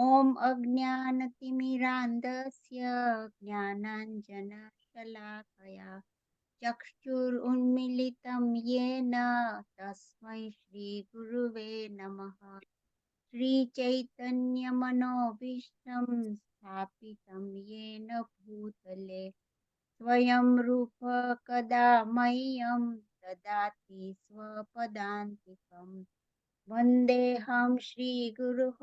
ॐ अज्ञानतिमिरान्धस्य ज्ञानाञ्जनशलाकया चक्षुरुन्मीलितं येन तस्मै श्रीगुरुवे नमः। श्रीचैतन्यमनोभीष्टं स्थापितं येन भूतले स्वयं रूप कदा मह्यं ददाति स्वपदान्तिकम्। वन्देऽहं श्रीगुरुः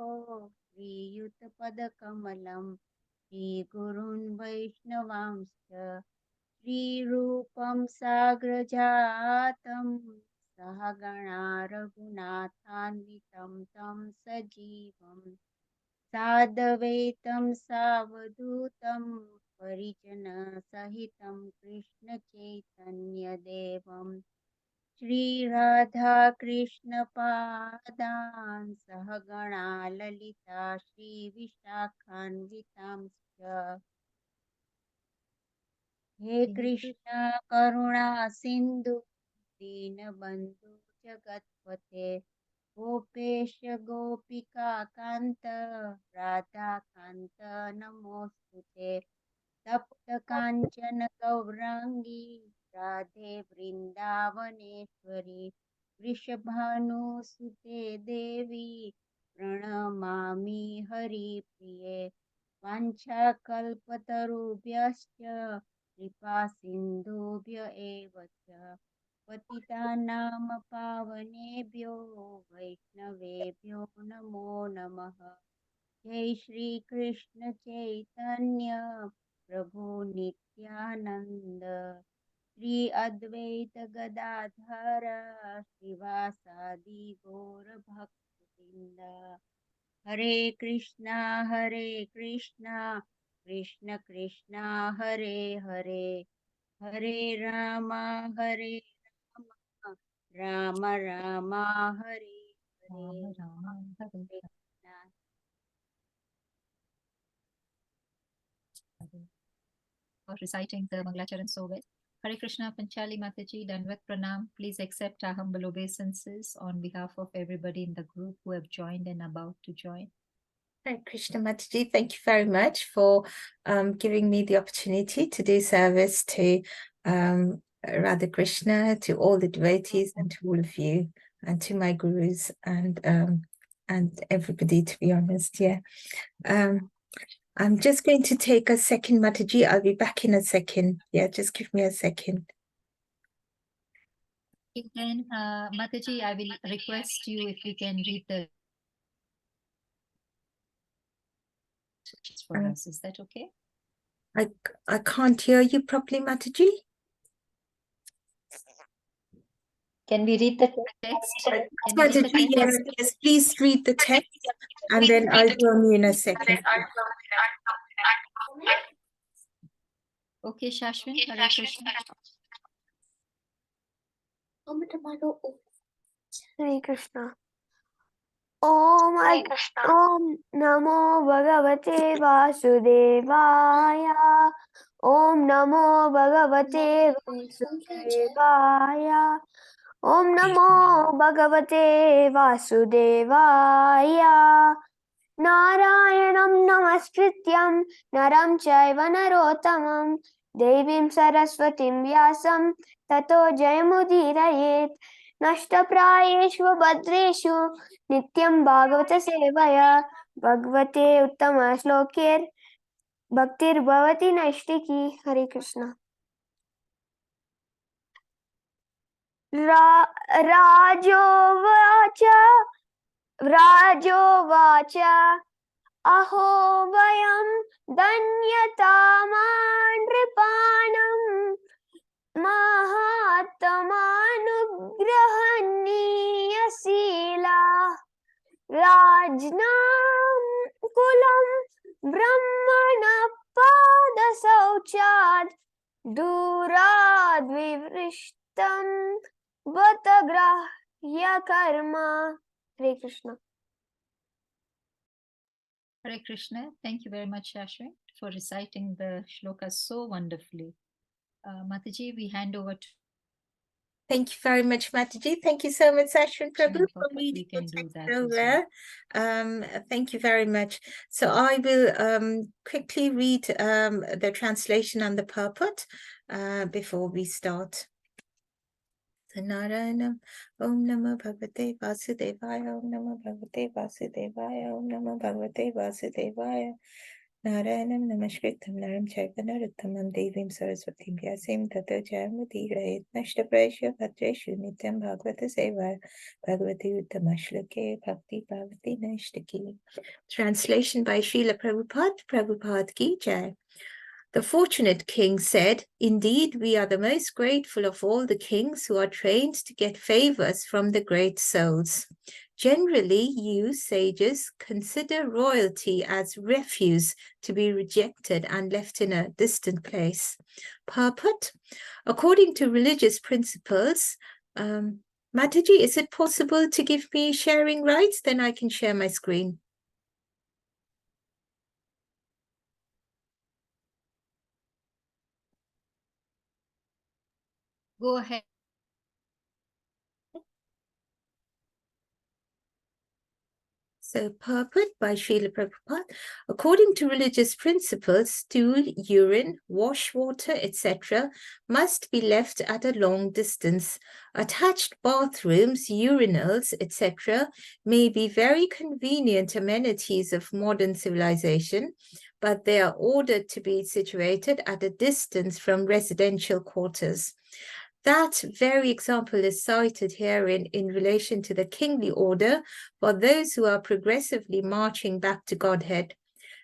श्रीयुतपदकमलं श्रीगुरून् वैष्णवांश्च श्रीरूपं साग्रजातं सहगणा रघुनाथान्वितं तं सजीवम् साद्वैतं सावधूतं परिजनसहितं कृष्णचैतन्यदेवं श्रीराधा कृष्णपादान् सहगणा ललिता श्रीविशाखान्वितांश्च हे कृष्ण करुणा सिन्धु दीनबन्धु जगत्पते गोपेश गोपिका कान्त राधाकान्त नमोऽस्तुते तप्त काञ्चन गौराङ्गी राधे वृन्दावनेश्वरी वृषभानुसुते देवी प्रणमामि हरिप्रिये वाञ्छाकल्पतरुभ्यश्च कृपा सिन्धुभ्य एव च पतितानां पावनेभ्यो वैष्णवेभ्यो नमो नमः। जय श्री कृष्ण चैतन्य प्रभु नित्यानंद श्री अद्वैत गदाधर श्रीवासादि गौर भक्तवृंद। हरे कृष्णा कृष्ण कृष्णा हरे हरे हरे राम राम राम हरे हरे। हरे Krishna. For reciting the Mangalacharan so well. Hare Krishna, Panchali Mataji, Danvat Pranam. Please accept our humble obeisances on behalf of everybody in the group who have joined and about to join. Hare Krishna Mataji, thank you very much for giving me the opportunity to do service to Radha Krishna, to all the devotees and to all of you and to my gurus and everybody, to be honest. Yeah. I'm just going to take a second, Mataji. I'll be back in a second. Yeah, just give me a second. Then, Mataji, I will request you if you can read the for us. Is that okay? I can't hear you properly, Mataji. Can we read the text? Mataji, yes, please read the text and then I'll join you in a second. Okay, Shashwin, Hare Krishna. Hare Krishna. Om Namo Bhagavate Vasudevaya. Om Namo Bhagavate Vasudevaya. Om Namo Bhagavate Vasudevaya. Narayanam Namaskrityam Naram Chaiva Narottamam Devim Saraswatim Vyasam Tato Jayamudirayet Nashtaprayeshu Bhadreshu Nityam Bhagavata Sevaya Bhagavate Uttama Shlokir Bhaktir Bhavati Naishtiki. Hare Krishna. Rajo Vacha Aho Vayam Danyataman Ripanam Mahatmanugrahaniya Sila Rajnam Kulam Brahmana Pada Sauchad Durad Vivrishtam Vatagrahya Karma. Hare Krishna. Hare Krishna. Thank you very much, Shashwin, for reciting the shlokas so wonderfully. Mataji, we hand over to Thank you very much, Mataji. Thank you so much, Ashwin Prabhu, for We reading can the do text that as over. Thank you very much. So I will quickly read the translation and the purport before we start. So Narayanam, Om Namo Bhagavate Vasudevaya, Om Namo Bhagavate Vasudevaya, Om Namo Bhagavate Vasudevaya. Narayanam Namaskritam Naram Chaiva Narottamam Devim Saraswatim Vyasim Tato Jayamudire Nashtaprasya Bhadreshu Nityam Bhagavata Sevaya Bhagavati Uttamashloke Bhakti Bhavati Nashtaki. Translation by Srila Prabhupada, Prabhupada Ki Jai. The fortunate king said, "Indeed, we are the most grateful of all the kings who are trained to get favors from the great souls. Generally, you sages consider royalty as refuse to be rejected and left in a distant place." Purport: according to religious principles, Mataji, is it possible to give me sharing rights? Then I can share my screen. Go ahead. So, purport by Srila Prabhupada. According to religious principles, stool, urine, wash water, etc. must be left at a long distance. Attached bathrooms, urinals, etc. may be very convenient amenities of modern civilization, but they are ordered to be situated at a distance from residential quarters. That very example is cited herein in relation to the kingly order for those who are progressively marching back to Godhead.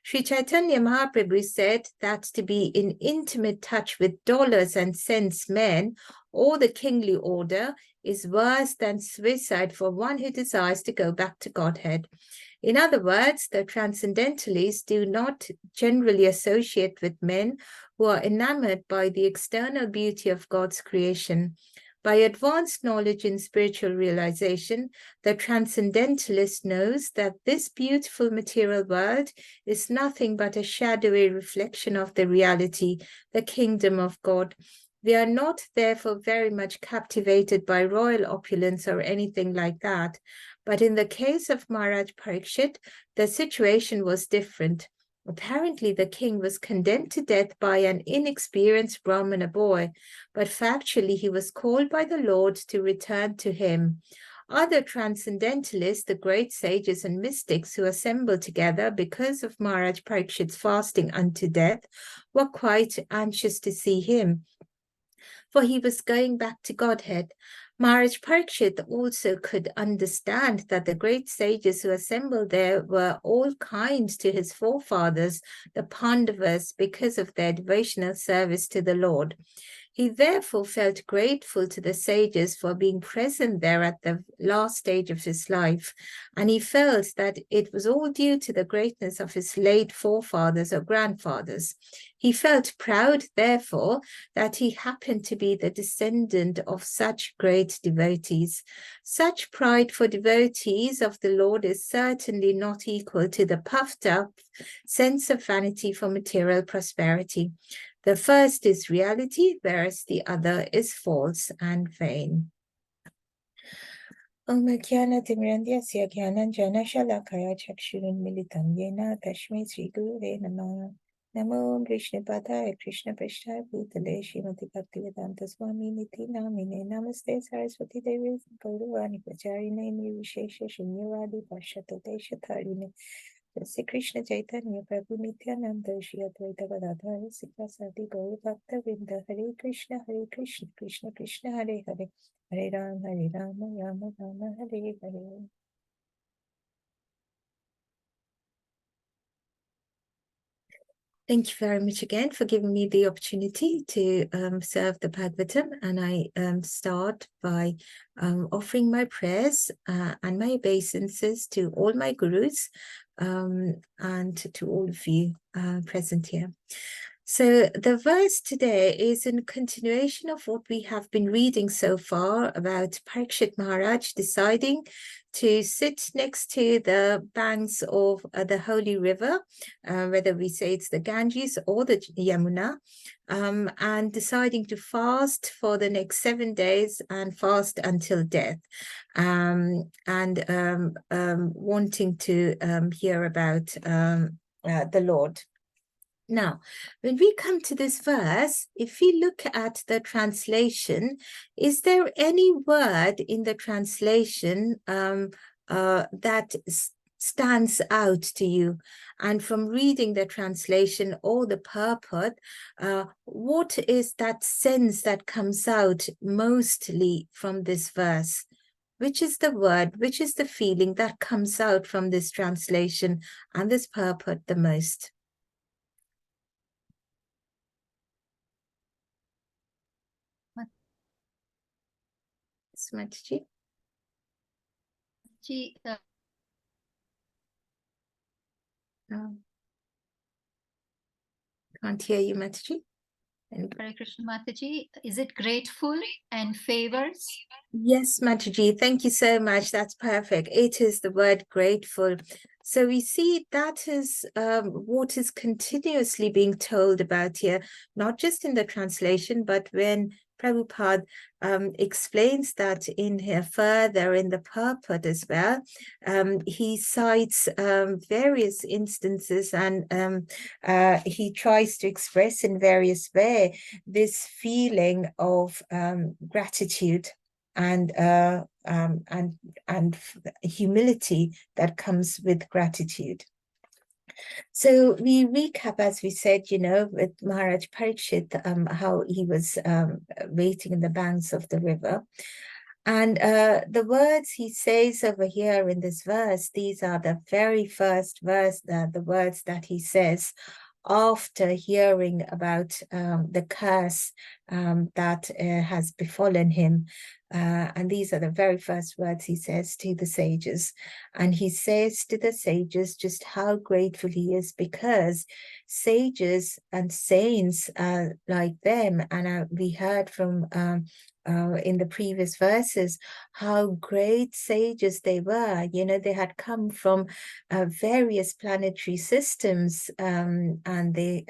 Sri Chaitanya Mahaprabhu said that to be in intimate touch with dollars and cents men or the kingly order is worse than suicide for one who desires to go back to Godhead. In other words, the transcendentalists do not generally associate with men who are enamored by the external beauty of God's creation. By advanced knowledge in spiritual realization, the transcendentalist knows that this beautiful material world is nothing but a shadowy reflection of the reality, the kingdom of God. We are not therefore very much captivated by royal opulence or anything like that. But in the case of Maharaj Parikshit, the situation was different. Apparently, the king was condemned to death by an inexperienced Brahmana boy, but factually he was called by the Lord to return to him. Other transcendentalists, the great sages and mystics who assembled together because of Maharaj Parikshit's fasting unto death, were quite anxious to see him, for he was going back to Godhead. Maharaj Parikshit also could understand that the great sages who assembled there were all kind to his forefathers, the Pandavas, because of their devotional service to the Lord. He therefore felt grateful to the sages for being present there at the last stage of his life, and he felt that it was all due to the greatness of his late forefathers or grandfathers. He felt proud, therefore, that he happened to be the descendant of such great devotees. Such pride for devotees of the Lord is certainly not equal to the puffed up sense of vanity for material prosperity. The first is reality, whereas the other is false and vain. Om Jnana Timirandhyasya Jnananjana Shalakaya Chakshurunmilitam Yena Tasmai Sri Gurave Namah. Namo Krishna Padaya Krishna Prasthaya Bhutale Srimati Bhaktivedanta Swami Niti Namine Namaste Saraswati Devi Gauravani Pacharine Nirvishesha Shunyavadi Pashatate Shatharine. Sri Krishna Chaitanya Prabhu Nityananda Shri Advaita Gadadhara Sikasati Gaur Bhakta Vrinda Hare Krishna Krishna Krishna Hare Hare Hare Rama Rama Rama Hare Hare. Thank you very much again for giving me the opportunity to serve the Bhagavatam, and I start by offering my prayers and my obeisances to all my gurus and to all of you present here. So the verse today is in continuation of what we have been reading so far about Parikshit Maharaj deciding to sit next to the banks of the holy river, whether we say it's the Ganges or the Yamuna, and deciding to fast for the next 7 days and fast until death, and wanting to hear about the Lord. Now, when we come to this verse, if we look at the translation, is there any word in the translation that stands out to you? And from reading the translation or the purport, what is that sense that comes out mostly from this verse? Which is the word, which is the feeling that comes out from this translation and this purport the most? Mataji? Can't hear you, Mataji. Hare Krishna Mataji, is it grateful and favors? Yes, Mataji, thank you so much. That's perfect. It is the word grateful. So we see that is what is continuously being told about here, not just in the translation, but when Prabhupada explains that in here further in the purport as well. He cites various instances, and he tries to express in various ways this feeling of gratitude and humility that comes with gratitude. So we recap, as we said, with Maharaj Parikshit, how he was waiting in the banks of the river. And the words he says over here in this verse, these are the very first verse, the words that he says after hearing about the curse that has befallen him. And these are the very first words he says to the sages. And he says to the sages just how grateful he is, because sages and saints like them, and we heard from in the previous verses how great sages they were. They had come from various planetary systems, and they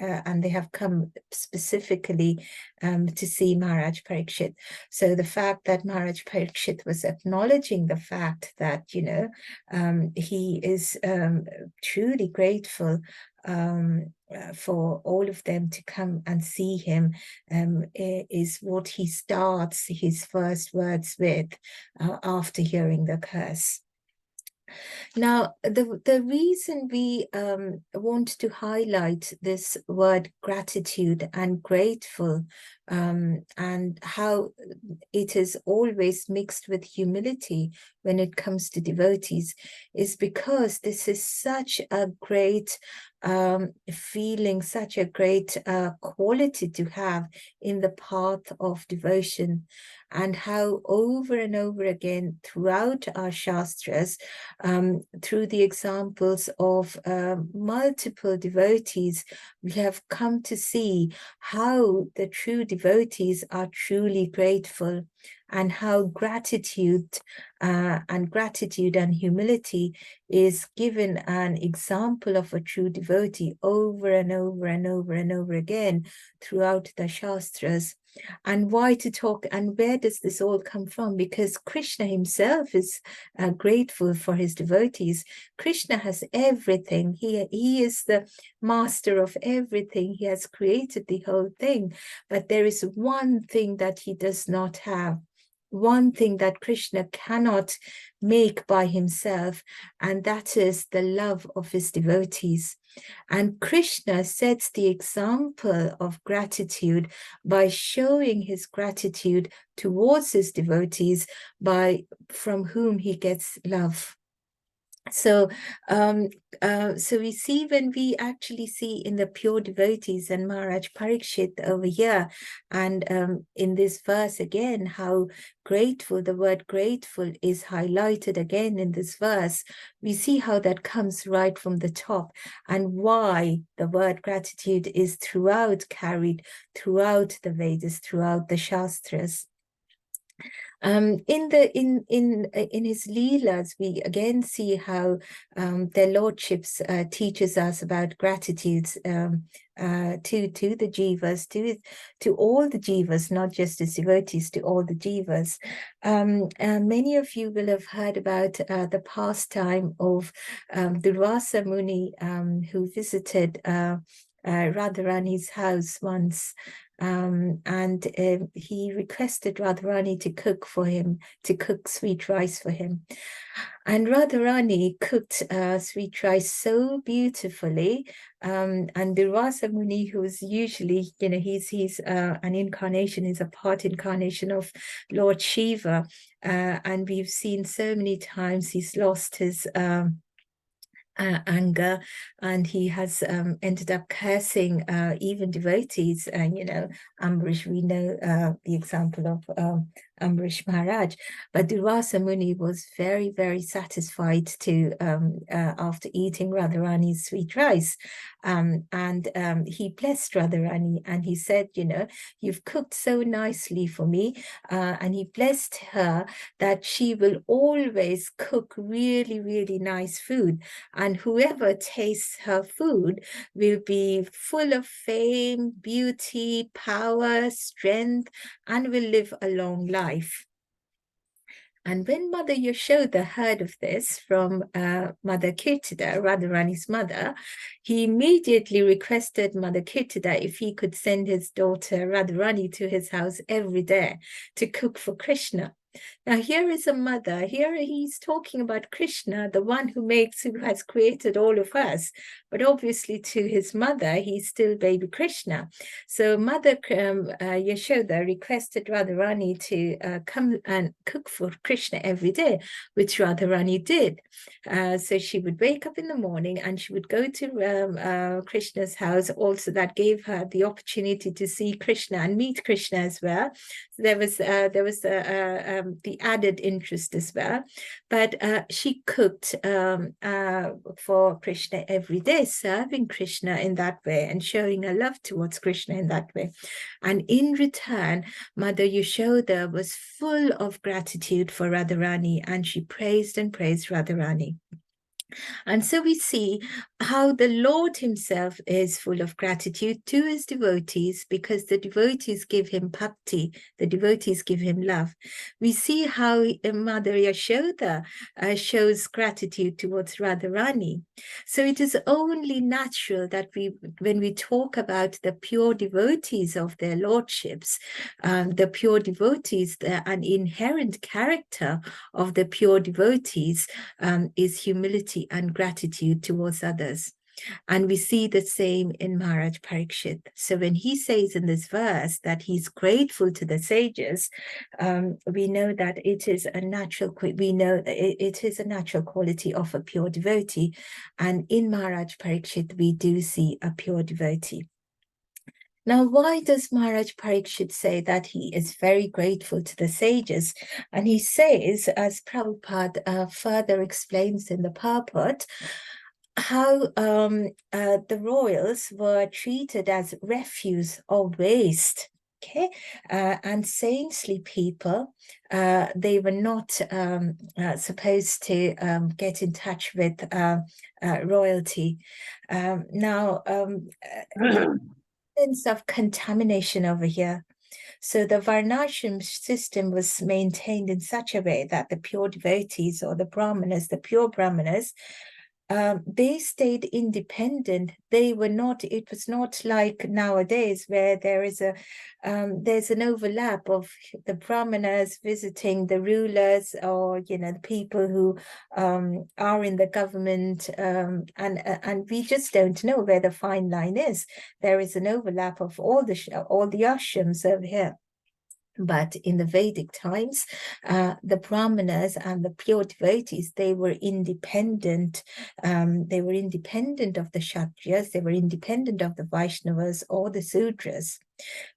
have come specifically to see Maharaj Parikshit. So the fact that Maharaj Parikshit was acknowledging the fact that he is truly grateful for all of them to come and see him, is what he starts his first words with after hearing the curse. Now, the reason we want to highlight this word gratitude and grateful, and how it is always mixed with humility when it comes to devotees, is because this is such a great feeling, such a great quality to have in the path of devotion, and how over and over again throughout our Shastras, through the examples of multiple devotees, we have come to see how the true devotees are truly grateful, and how gratitude and humility is given an example of a true devotee over and over and over and over again throughout the Shastras. And why to talk, and where does this all come from? Because Krishna himself is grateful for his devotees. Krishna has everything. He is the master of everything. He has created the whole thing. But there is one thing that he does not have, one thing that Krishna cannot make by himself, and that is the love of his devotees. And Krishna sets the example of gratitude by showing his gratitude towards his devotees, from whom he gets love. So, so we see, when we actually see in the pure devotees and Maharaj Parikshit over here, and in this verse again, how grateful, the word grateful is highlighted again in this verse. We see how that comes right from the top, and why the word gratitude is carried throughout the Vedas, throughout the Shastras. In his Leelas, we again see how their lordships teaches us about gratitude to the jivas, to all the jivas, not just the devotees, to all the jivas. Many of you will have heard about the pastime of Durvasa Muni, who visited Radharani's house once. And he requested Radharani to cook for him, to cook sweet rice for him. And Radharani cooked sweet rice so beautifully. And Durvasa Muni, who's usually, he's an incarnation, he's a part incarnation of Lord Shiva. And we've seen so many times he's lost his anger, and he has ended up cursing even devotees. And Ambarish, we know the example of Ambarish Maharaj, but Durvasa Muni was very, very satisfied to after eating Radharani's sweet rice, and he blessed Radharani, and he said, you've cooked so nicely for me, and he blessed her that she will always cook really, really nice food, and whoever tastes her food will be full of fame, beauty, power, strength, and will live a long life. And when Mother Yashoda heard of this from Mother Kirtida, Radharani's mother, he immediately requested Mother Kirtida if he could send his daughter Radharani to his house every day to cook for Krishna. Now, here is a mother. Here he's talking about Krishna, the one who has created all of us. But obviously, to his mother, he's still baby Krishna. So Mother Yashoda requested Radharani to come and cook for Krishna every day, which Radharani did. So she would wake up in the morning and she would go to Krishna's house. Also, that gave her the opportunity to see Krishna and meet Krishna as well. So there was the added interest as well. But she cooked for Krishna every day, serving Krishna in that way and showing her love towards Krishna in that way. And in return, Mother Yashoda was full of gratitude for Radharani, and she praised and praised Radharani. And so we see how the Lord himself is full of gratitude to his devotees, because the devotees give him bhakti, the devotees give him love. We see how Mother Yashoda shows gratitude towards Radharani. So it is only natural that when we talk about the pure devotees of their lordships, the pure devotees, an inherent character of the pure devotees is humility and gratitude towards others. And we see the same in Maharaj Parikshit. So when he says in this verse that he's grateful to the sages, we know that it is a natural, it is a natural quality of a pure devotee. And in Maharaj Parikshit, we do see a pure devotee. Now, why does Maharaj Parikshit say that he is very grateful to the sages? And he says, as Prabhupada further explains in the purport, how the royals were treated as refuse or waste. Okay, and saintly people, they were not supposed to get in touch with royalty. Now, sense of contamination over here. So the Varnashram system was maintained in such a way that the pure devotees, or the Brahmanas, the pure Brahmanas, they stayed independent. They were not, it was not like nowadays where there is there's an overlap of the Brahmanas visiting the rulers, or, the people who are in the government, and we just don't know where the fine line is. There is an overlap of all the ashrams over here. But in the Vedic times, the Brahmanas and the pure devotees, they were independent. They were independent of the Kshatriyas, they were independent of the Vaishnavas or the Sudras.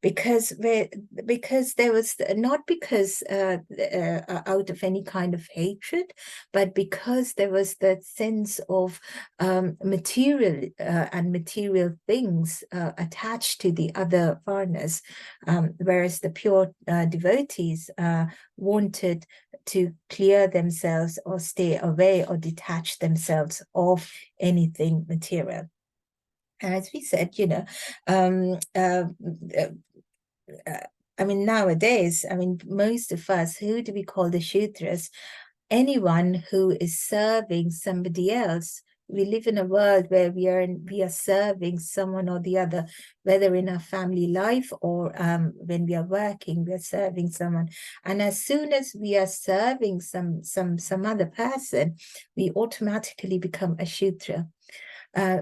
Because there was not because out of any kind of hatred, but because there was that sense of material and material things attached to the other varnas, whereas the pure devotees wanted to clear themselves or stay away or detach themselves of anything material. And as we said, I mean, nowadays, I mean, most of us, who do we call the Shudras? Anyone who is serving somebody else. We live in a world where we are serving someone or the other, whether in our family life or when we are working, we are serving someone. And as soon as we are serving some other person, we automatically become a Shudra.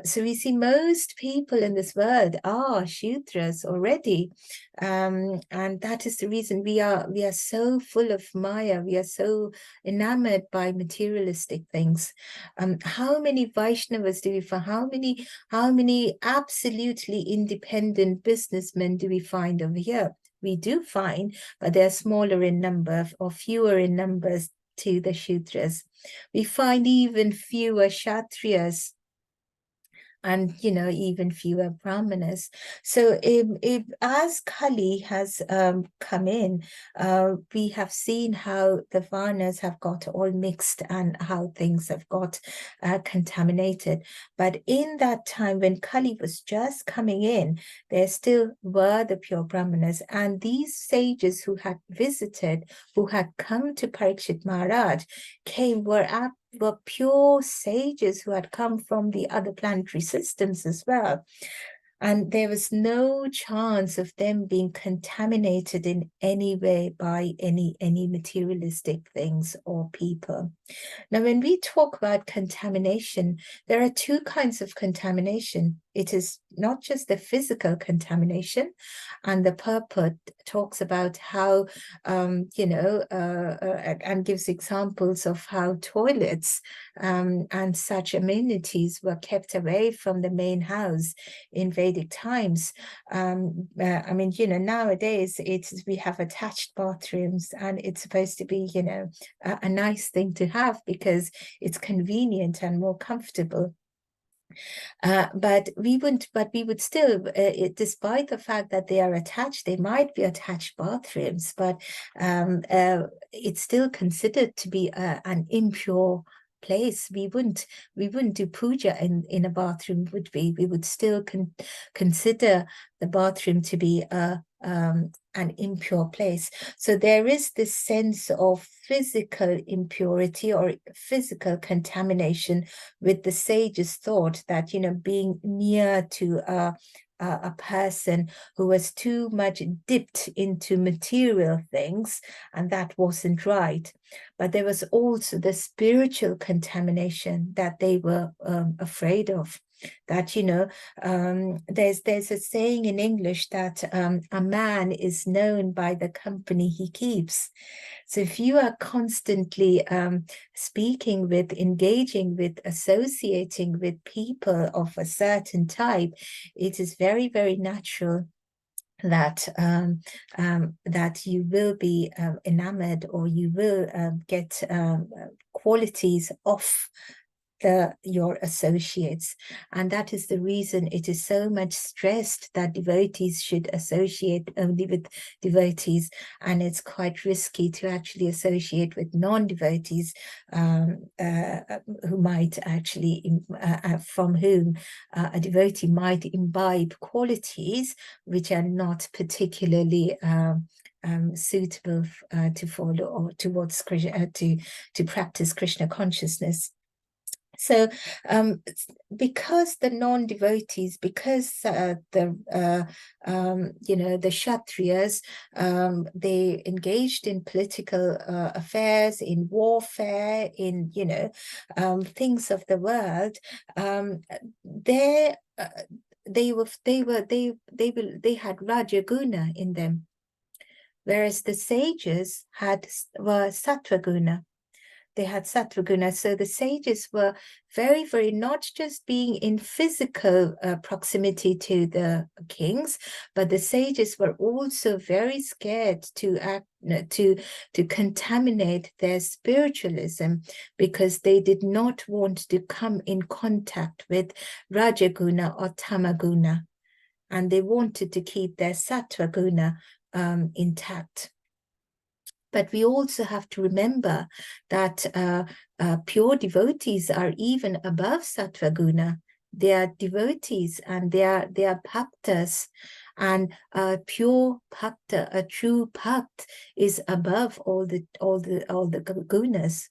So we see most people in this world are Shudras already, and that is the reason we are so full of Maya. We are so enamored by materialistic things. How many Vaishnavas do we find? How many absolutely independent businessmen do we find over here? We do find, but they're smaller in number or fewer in numbers to the Shudras. We find even fewer Kshatriyas, and even fewer Brahmanas. So if as Kali has come in, we have seen how the Varnas have got all mixed and how things have got contaminated. But in that time when Kali was just coming in, there still were the pure Brahmanas, and these sages who had visited, who had come to Parikshit Maharaj, were pure sages who had come from the other planetary systems as well. And there was no chance of them being contaminated in any way by any materialistic things or people. Now, when we talk about contamination, there are two kinds of contamination. It is not just the physical contamination, and the purport talks about how, and gives examples of how toilets and such amenities were kept away from the main house in Vedic times. I mean, nowadays we have attached bathrooms, and it's supposed to be, a nice thing to have because it's convenient and more comfortable. But we would still, despite the fact that they are attached, they might be attached bathrooms, but it's still considered to be an impure place. We wouldn't do puja in a bathroom, would we? We would still consider the bathroom to be an impure place. So there is this sense of physical impurity or physical contamination with the sage's thought that, being near to a person who was too much dipped into material things, and that wasn't right. But there was also the spiritual contamination that they were afraid of. That, there's a saying in English that a man is known by the company he keeps. So if you are constantly speaking with, engaging with, associating with people of a certain type, it is very, very natural that that you will be enamored, or you will get qualities of your associates. And that is the reason it is so much stressed that devotees should associate only with devotees, and it's quite risky to actually associate with non-devotees who might actually from whom a devotee might imbibe qualities which are not particularly suitable to follow or towards to practice Krishna consciousness. So because the non-devotees, because the Kshatriyas, they engaged in political affairs, in warfare, in things of the world, they had Rajaguna in them. whereas the sages were sattva guna. They had sattva guna. So the sages were very, very not just being in physical proximity to the kings, but the sages were also very scared to act, to contaminate their spiritualism, because they did not want to come in contact with rajaguna or tamaguna, and they wanted to keep their sattva guna intact. But we also have to remember that pure devotees are even above sattva guna. They are devotees and they are bhaktas, and pure bhakta, a true bhakt, is above all the gunas.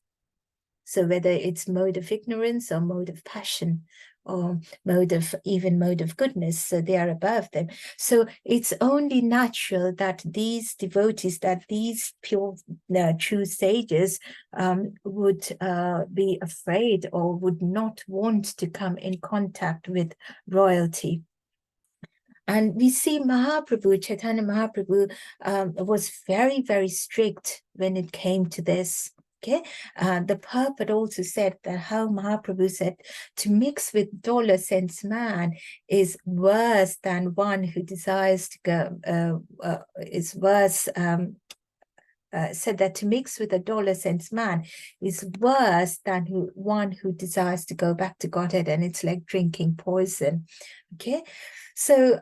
So whether it's mode of ignorance or mode of passion, or mode of goodness, so they are above them. So it's only natural that these devotees, that these pure true sages would be afraid or would not want to come in contact with royalty. And we see Mahaprabhu, Chaitanya Mahaprabhu, was very, very strict when it came to this. Okay, the Prabhupada also said that how Mahaprabhu said to mix with dollar-sense man is worse than one who desires to go, is worse, said that to mix with a dollar-sense man is worse than one who desires to go back to Godhead, and it's like drinking poison. Okay, so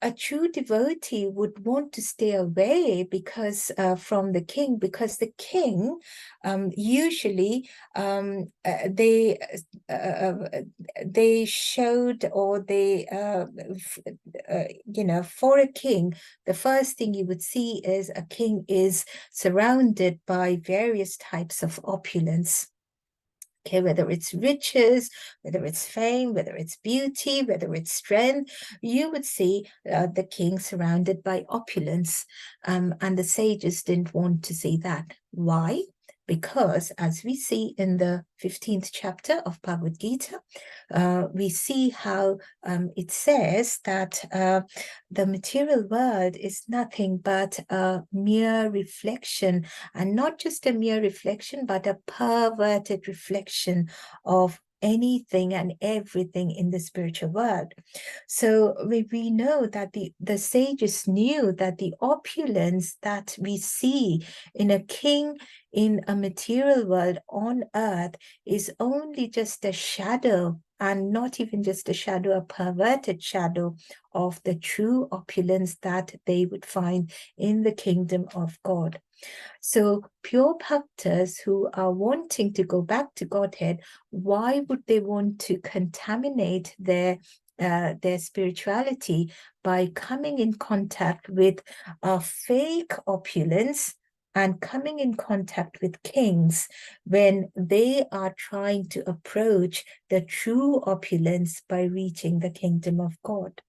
a true devotee would want to stay away because from the king, because the king usually they showed, or they you know, for a king, the first thing you would see is a king is surrounded by various types of opulence. Okay, whether it's riches, whether it's fame, whether it's beauty, whether it's strength, you would see the king surrounded by opulence. And the sages didn't want to see that. Why? Because as we see in the 15th chapter of Bhagavad Gita, we see how it says that the material world is nothing but a mere reflection, and not just a mere reflection, but a perverted reflection of anything and everything in the spiritual world. So we know that the sages knew that the opulence that we see in a king in a material world on earth is only just a shadow, and not even just a shadow, a perverted shadow of the true opulence that they would find in the kingdom of God. So pure bhaktas who are wanting to go back to Godhead, why would they want to contaminate their spirituality by coming in contact with a fake opulence and coming in contact with kings when they are trying to approach the true opulence by reaching the kingdom of God?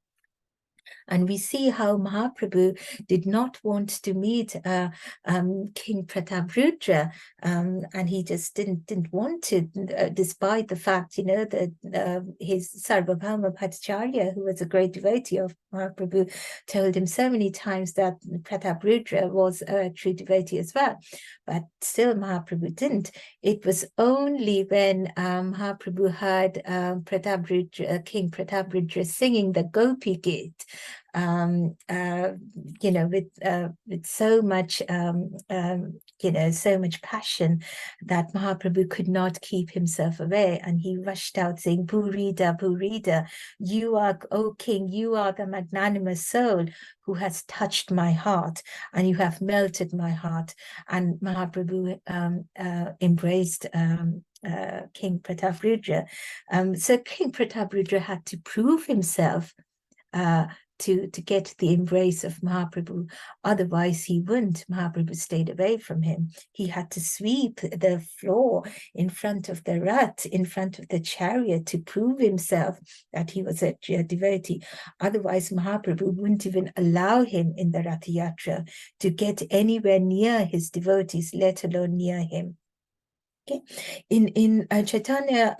And we see how Mahaprabhu did not want to meet King Prataprudra, and he just didn't want to, despite the fact, you know, that his Sarvabhauma Bhattacharya, who was a great devotee of Mahaprabhu, told him so many times that Prataprudra was a true devotee as well. But still Mahaprabhu didn't. It was only when Mahaprabhu heard King Prataprudra singing the Gopi Git, you know, with so much, you know, so much passion, that Mahaprabhu could not keep himself away, and he rushed out saying, "Burida, Burida, you are, O king, you are the magnanimous soul who has touched my heart, and you have melted my heart." And Mahaprabhu embraced King Prataprudra. So King Prataprudra had to prove himself to get the embrace of Mahaprabhu. Otherwise, he wouldn't. Mahaprabhu stayed away from him. He had to sweep the floor in front of the Rath, in front of the chariot, to prove himself that he was a devotee. Otherwise, Mahaprabhu wouldn't even allow him in the Rath Yatra to get anywhere near his devotees, let alone near him. Okay, in Chaitanya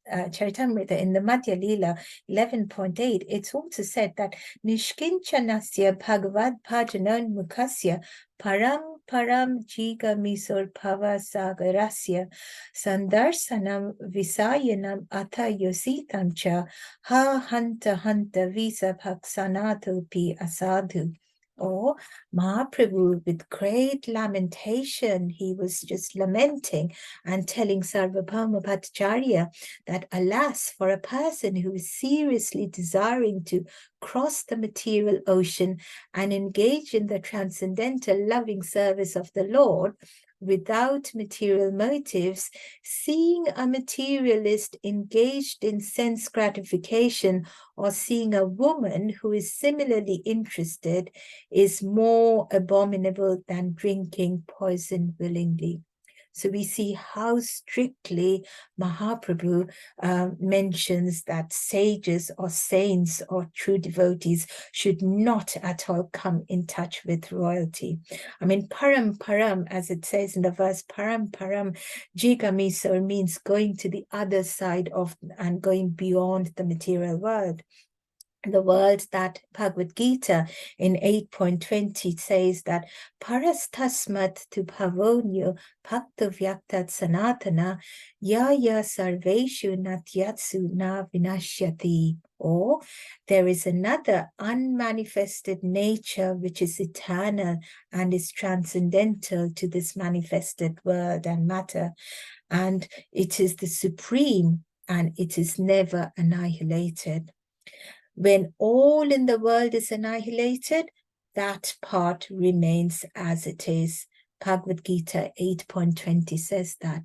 Charitamrita, in the Madhya Lila 11.8, it's also said that Nishkinchanasya Bhagavad Bhajanan Mukasya Param Param Jiga Misur Bhava Sagarasya Sandarsanam Visayanam Atha Yositam Cha Ha Hanta Hanta Visa Bhaksanatu Pi Asadhu. Or Mahaprabhu, with great lamentation, he was just lamenting and telling Sarvabhauma Bhattacharya that, alas, for a person who is seriously desiring to cross the material ocean and engage in the transcendental loving service of the Lord, without material motives, seeing a materialist engaged in sense gratification or seeing a woman who is similarly interested is more abominable than drinking poison willingly. So we see how strictly Mahaprabhu mentions that sages or saints or true devotees should not at all come in touch with royalty. I mean, param param, as it says in the verse, param param jigamisar means going to the other side of and going beyond the material world. The world that Bhagavad Gita in 8.20 says that parastasmat tu bhavonyo bhakta vyaktat sanatana yaya sarveshu natyatsu na vinashyati. Or there is another unmanifested nature which is eternal and is transcendental to this manifested world and matter, and it is the supreme and it is never annihilated. When all in the world is annihilated, that part remains as it is. Bhagavad Gita 8.20 says that.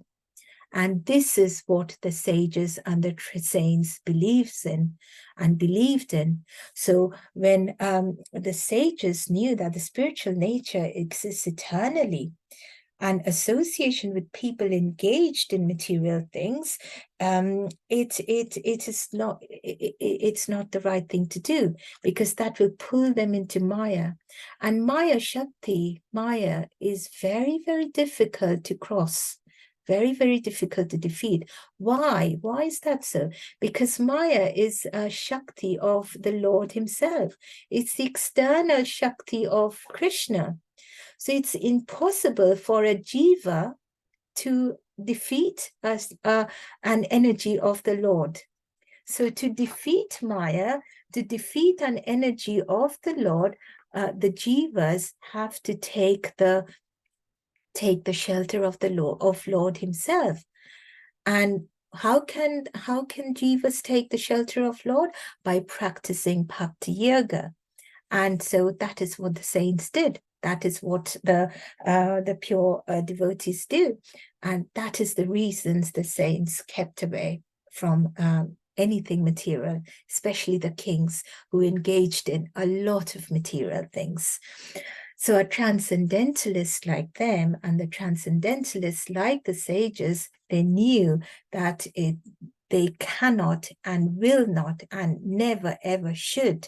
And this is what the sages and the saints believed in. So when the sages knew that the spiritual nature exists eternally, and association with people engaged in material things, it's not the right thing to do, because that will pull them into Maya. And Maya Shakti, Maya, is very, very difficult to cross, very, very difficult to defeat. Why? Why is that so? Because Maya is a Shakti of the Lord himself. It's the external Shakti of Krishna. So it's impossible for a jiva to defeat an energy of the Lord. So to defeat Maya, to defeat an energy of the Lord, the jivas have to take the shelter of the Lord himself. And how can jivas take the shelter of Lord? By practicing bhakti yoga. And so that is what the saints did. That is what the pure devotees do. And that is the reasons the saints kept away from anything material, especially the kings who engaged in a lot of material things. So a transcendentalist like them and the transcendentalists like the sages, they knew that they cannot and will not and never ever should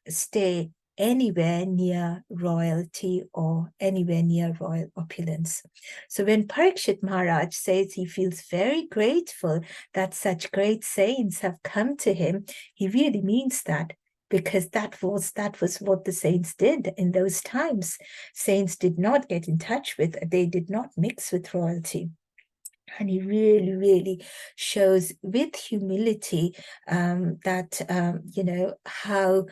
stay anywhere near royalty or anywhere near royal opulence. So when Parikshit Maharaj says he feels very grateful that such great saints have come to him, he really means that, because that was what the saints did in those times. Saints did not get in touch with, they did not mix with royalty. And he really, really shows with humility that, how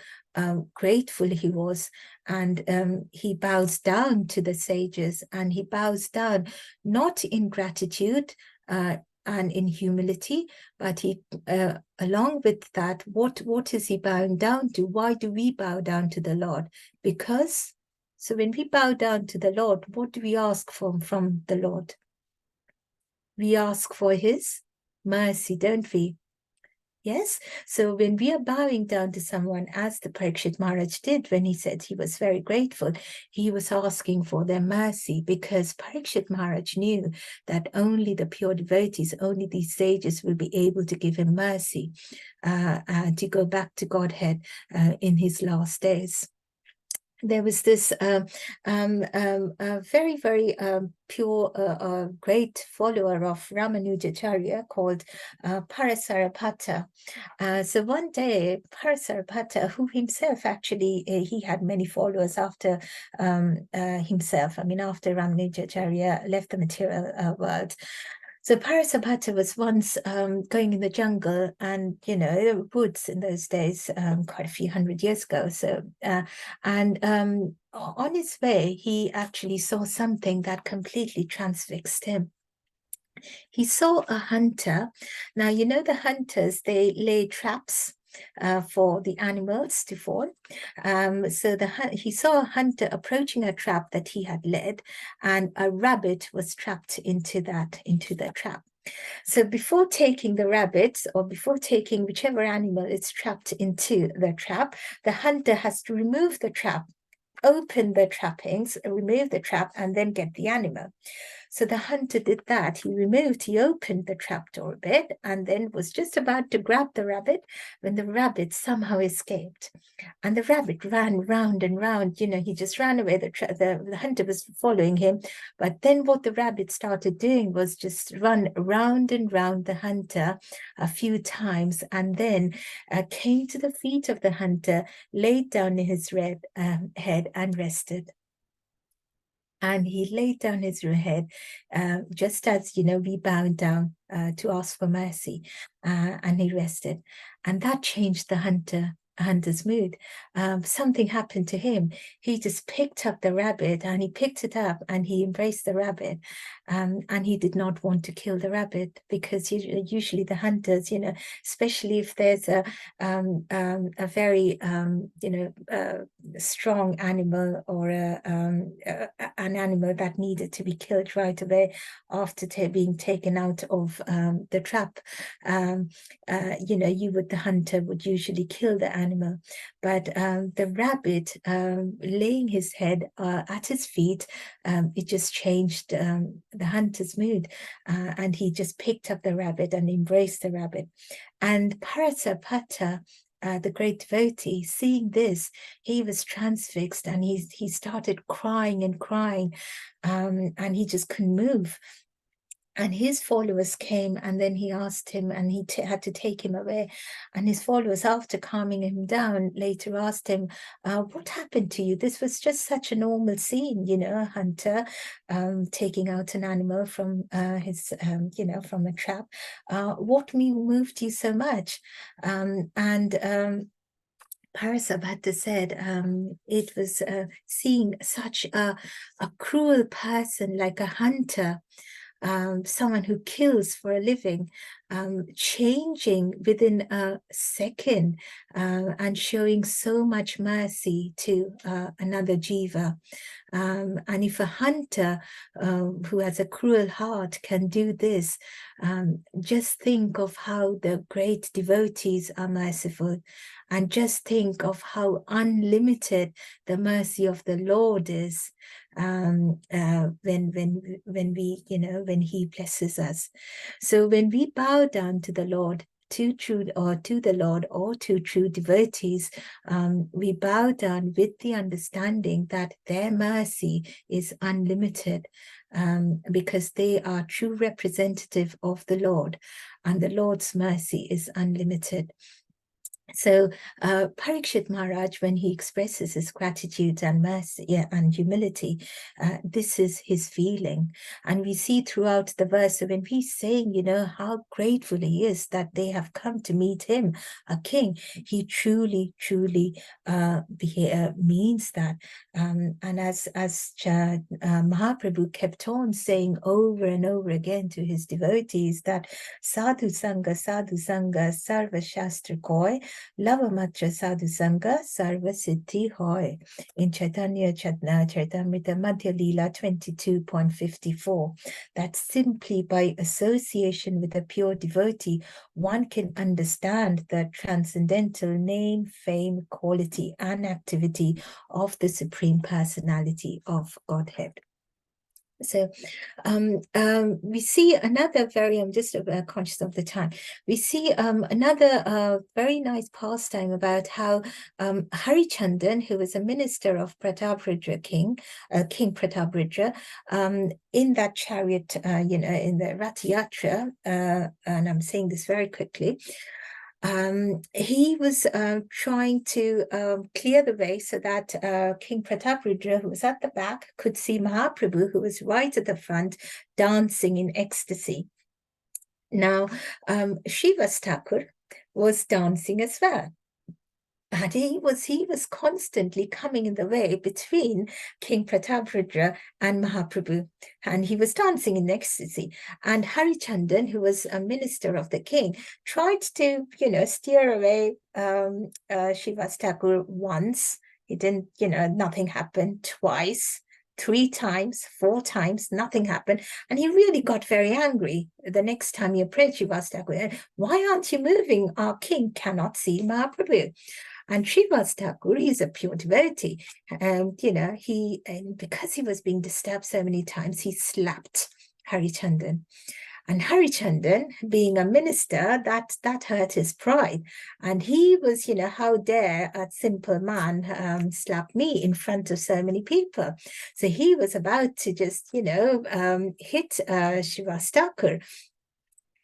grateful he was. And he bows down to the sages, and he bows down not in gratitude and in humility, but he, along with that, what is he bowing down to? Why do we bow down to the Lord? Because, so when we bow down to the Lord, what do we ask from the Lord? We ask for his mercy, don't we? Yes. So when we are bowing down to someone, as the Parikshit Maharaj did when he said he was very grateful, he was asking for their mercy, because Parikshit Maharaj knew that only the pure devotees, only these sages will be able to give him mercy to go back to Godhead in his last days. there was this very, very pure, great follower of Ramanujacharya called Parasarapata. So one day, Parasarapata, who himself actually, he had many followers after himself, I mean, after Ramanujacharya left the material world. So Parasarapata was once going in the jungle, and there were woods in those days, quite a few hundred years ago. So on his way, he actually saw something that completely transfixed him. He saw a hunter. Now, the hunters, they lay traps for the animals to fall. So he saw a hunter approaching a trap that he had laid, and a rabbit was trapped into the trap. So before taking the rabbit, or before taking whichever animal is trapped into the trap, the hunter has to remove the trap, open the trappings, remove the trap, and then get the animal. So the hunter did that. He opened the trapdoor a bit, and then was just about to grab the rabbit when the rabbit somehow escaped. And the rabbit ran round and round. He just ran away. The hunter was following him. But then what the rabbit started doing was just run round and round the hunter a few times, and then came to the feet of the hunter, laid down his head and rested. And he laid down his head, just as, we bowed down to ask for mercy, and he rested. And that changed the hunter's mood. Something happened to him. He just picked up the rabbit, and he picked it up, and he embraced the rabbit. And he did not want to kill the rabbit, because usually the hunters, especially if there's a very, strong animal, or an animal that needed to be killed right away after being taken out of the trap, the hunter would usually kill the animal. But the rabbit, laying his head at his feet, it just changed the hunter's mood, and he just picked up the rabbit and embraced the rabbit. And Parasarapata, the great devotee, seeing this, he was transfixed, and he started crying and crying, and he just couldn't move. And his followers came, and then he asked him, and he had to take him away. And his followers, after calming him down, later asked him, what happened to you? This was just such a normal scene, a hunter taking out an animal from from a trap. What moved you so much? Parasarapata said it was seeing such a cruel person, like a hunter, someone who kills for a living, changing within a second, and showing so much mercy to another jiva. And if a hunter who has a cruel heart can do this, just think of how the great devotees are merciful, and just think of how unlimited the mercy of the Lord is, when he blesses us. So when we bow down to the Lord, to the Lord, or to true devotees, we bow down with the understanding that their mercy is unlimited, because they are true representative of the Lord, and the Lord's mercy is unlimited. So Parikshit Maharaj, when he expresses his gratitude and mercy and humility, this is his feeling. And we see throughout the verse, when he's saying, how grateful he is that they have come to meet him, a king, he truly, truly means that. And as Mahaprabhu kept on saying over and over again to his devotees, that sadhu sanga, sarva shastra koi, Lava Matra Sadhu Sangha Sarva Siddhi Hoy, in Chaitanya Charitamrita Madhya Leela 22.54. That simply by association with a pure devotee, one can understand the transcendental name, fame, quality, and activity of the Supreme Personality of Godhead. So we see another very, I'm just conscious of the time. We see another very nice pastime about how Harichandan, who was a minister of Prataparudra King Prataparudra, in that chariot, in the Rath Yatra, and I'm saying this very quickly, he was trying to clear the way so that King Prataparudra, who was at the back, could see Mahaprabhu, who was right at the front, dancing in ecstasy. Now, Srivas Thakur was dancing as well. And he was constantly coming in the way between King Prataparudra and Mahaprabhu, and he was dancing in ecstasy. And Harichandan, who was a minister of the king, tried to, steer away Srivas Thakur once. He didn't, nothing happened. Twice, 3 times, 4 times, nothing happened. And he really got very angry. The next time he approached Srivas Thakur, why aren't you moving? Our king cannot see Mahaprabhu. And Srivas Thakur is a pure devotee. And, because he was being disturbed so many times, he slapped Harichandan. And Harichandan, being a minister, that hurt his pride. And he was, how dare a simple man slap me in front of so many people? So he was about to just, hit Srivas Thakur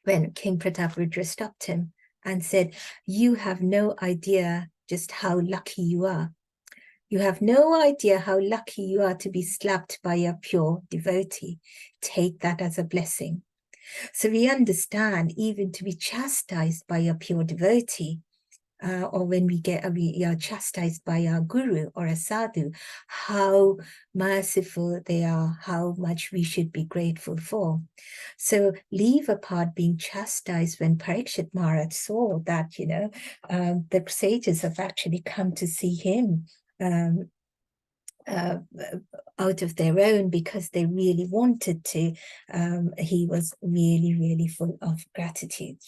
when King Prataparudra stopped him and said, "You have no idea just how lucky you are. You have no idea how lucky you are to be slapped by a pure devotee. Take that as a blessing." So we understand even to be chastised by a pure devotee, or when we are chastised by our guru or a sadhu, how merciful they are, how much we should be grateful for. So leave apart being chastised when Parikshit Maharaj saw that, the sages have actually come to see him out of their own because they really wanted to. He was really, really full of gratitude,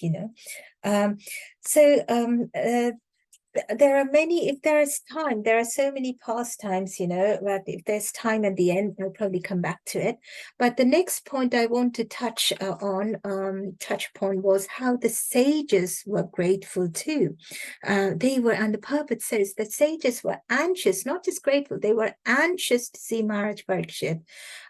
there are many, if there is time, there are so many pastimes, but if there's time at the end, I'll probably come back to it. But the next point I want to touch upon was how the sages were grateful too. And the purport says that sages were anxious, not just grateful, they were anxious to see Maharaj Parikshit.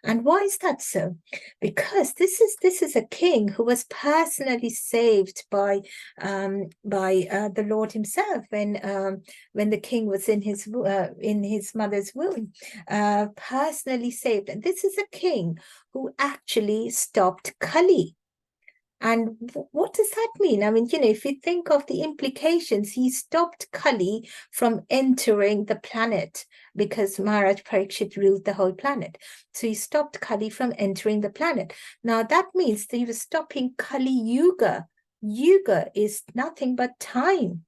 And why is that so? Because this is a king who was personally saved by the Lord himself when the king was in his mother's womb, personally saved. And this is a king who actually stopped Kali. And what does that mean? I mean, if you think of the implications, he stopped Kali from entering the planet because Maharaj Parikshit ruled the whole planet. So he stopped Kali from entering the planet. Now that means that he was stopping Kali Yuga. Yuga is nothing but time.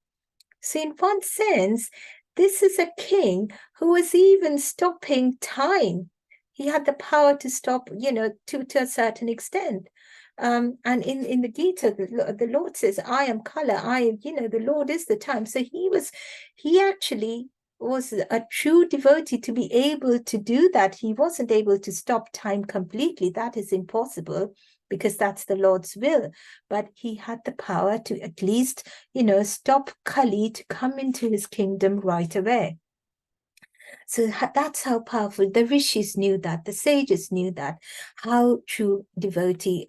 So in one sense, this is a king who was even stopping time. He had the power to stop, to a certain extent. And in the Gita, the Lord says, "I am Kala." The Lord is the time. So he actually was a true devotee to be able to do that. He wasn't able to stop time completely. That is impossible, because that's the Lord's will. But he had the power to at least, stop Kali to come into his kingdom right away. So that's how powerful. The rishis knew that, the sages knew that, how true a devotee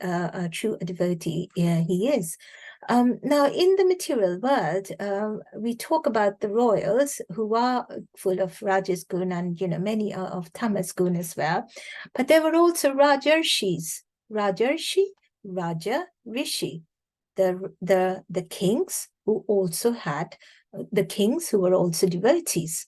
he is. Now, in the material world, we talk about the royals who are full of Rajas gun and, many are of Tamas gun as well. But there were also Rajarshis. Rajarshi, Raja, Rishi. The kings who also had, the kings who were also devotees.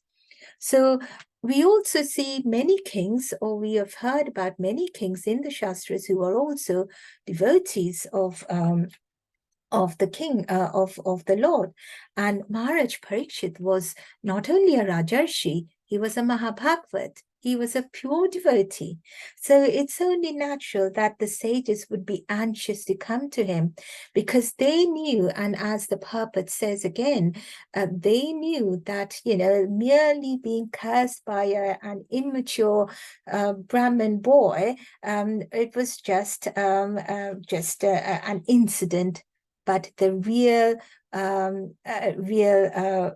So we also see many kings, or we have heard about many kings in the Shastras who are also devotees of the king, of the Lord. And Maharaj Parikshit was not only a Rajarshi, he was a Mahabhagavad. He was a pure devotee. So it's only natural that the sages would be anxious to come to him, because they knew, and as the purport says again, they knew that, merely being cursed by an immature Brahmin boy, it was just an incident. But the real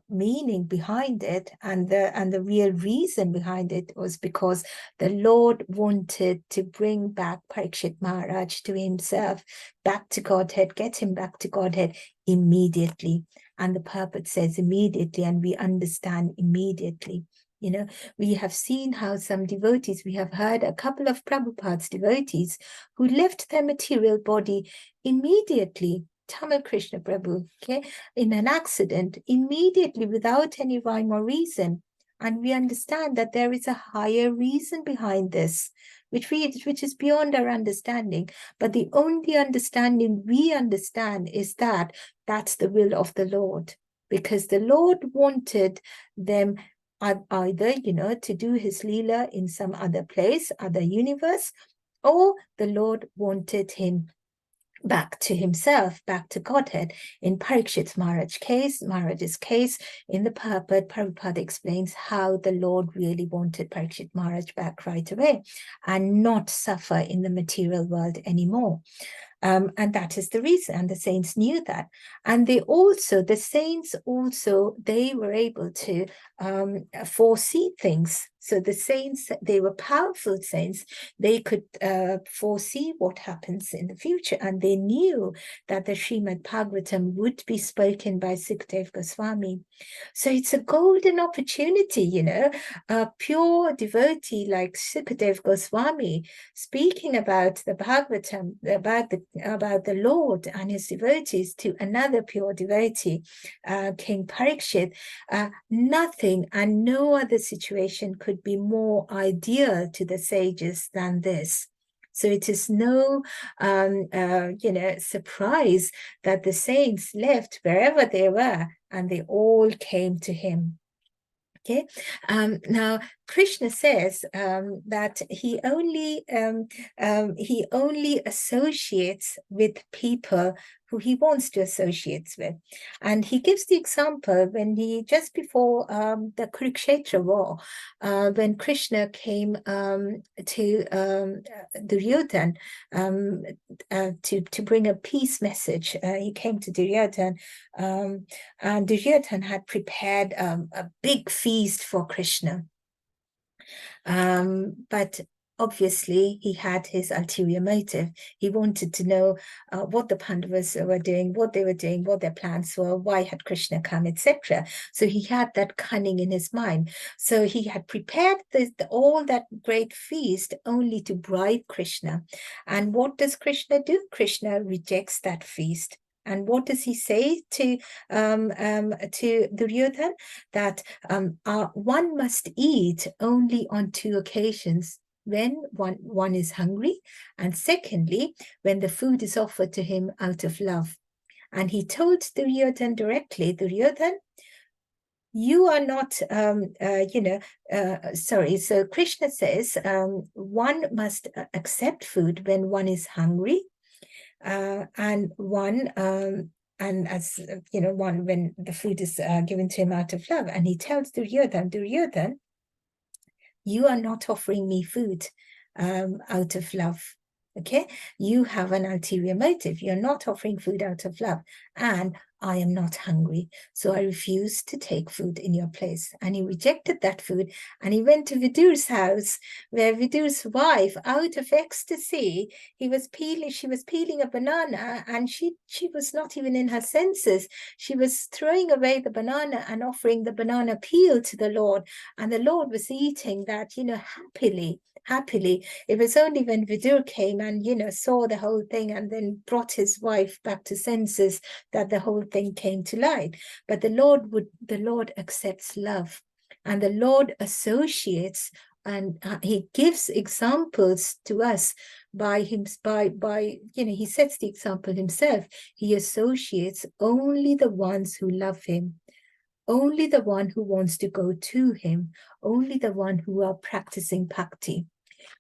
meaning behind it, and the real reason behind it, was because the Lord wanted to bring back Parikshit Maharaj to himself, back to Godhead, get him back to Godhead immediately. And the purport says immediately, and we understand immediately. We have seen how some devotees, we have heard a couple of Prabhupada's devotees who left their material body immediately, Tamal Krishna Prabhu, in an accident, immediately, without any rhyme or reason. And we understand that there is a higher reason behind this, which is beyond our understanding. But the only understanding we understand is that that's the will of the Lord, because the Lord wanted them either, to do his Leela in some other place, other universe, or the Lord wanted him back to himself, back to Godhead. In Parikshit Maharaj's case, in the purport, Prabhupada explains how the Lord really wanted Parikshit Maharaj back right away and not suffer in the material world anymore. And that is the reason, and the saints knew that. And the saints also, they were able to foresee things. So the saints, they were powerful saints. They could foresee what happens in the future, and they knew that the Srimad Bhagavatam would be spoken by Sukadev Goswami. So it's a golden opportunity, a pure devotee like Sukadev Goswami speaking about the Bhagavatam, about the Lord and his devotees to another pure devotee, King Parikshit. Nothing and no other situation could be more ideal to the sages than this. So it is no, surprise that the saints left wherever they were and they all came to him. Okay. Now Krishna says that he only associates with people who he wants to associate with, and he gives the example when he just before the Kurukshetra war, when Krishna came to Duryodhan to bring a peace message. He came to Duryodhan, and Duryodhan had prepared a big feast for Krishna. But obviously he had his ulterior motive. He wanted to know what the Pandavas were doing, what they were doing, what their plans were, why had Krishna come, etc. So he had that cunning in his mind. So he had prepared all that great feast only to bribe Krishna. And what does Krishna do? Krishna rejects that feast. And what does he say to Duryodhan? That one must eat only on 2 occasions: when one is hungry, and secondly, when the food is offered to him out of love. And he told Duryodhan directly, Duryodhan, you are not, so Krishna says one must accept food when one is hungry, and one, and as one when the food is given to him out of love. And he tells Duryodhan, you are not offering me food out of love. Okay, you have an ulterior motive. You're not offering food out of love, and I am not hungry, so I refuse to take food in your place. And he rejected that food, and he went to Vidur's house, where Vidur's wife, out of ecstasy, she was peeling a banana, and she was not even in her senses. She was throwing away the banana and offering the banana peel to the Lord, and the Lord was eating that, happily. It was only when Vidur came and saw the whole thing and then brought his wife back to senses that the whole thing came to light. But the Lord accepts love, and the Lord associates, and he gives examples to us he sets the example himself. He associates only the ones who love him. only the one who wants to go to him, only the one who are practicing bhakti.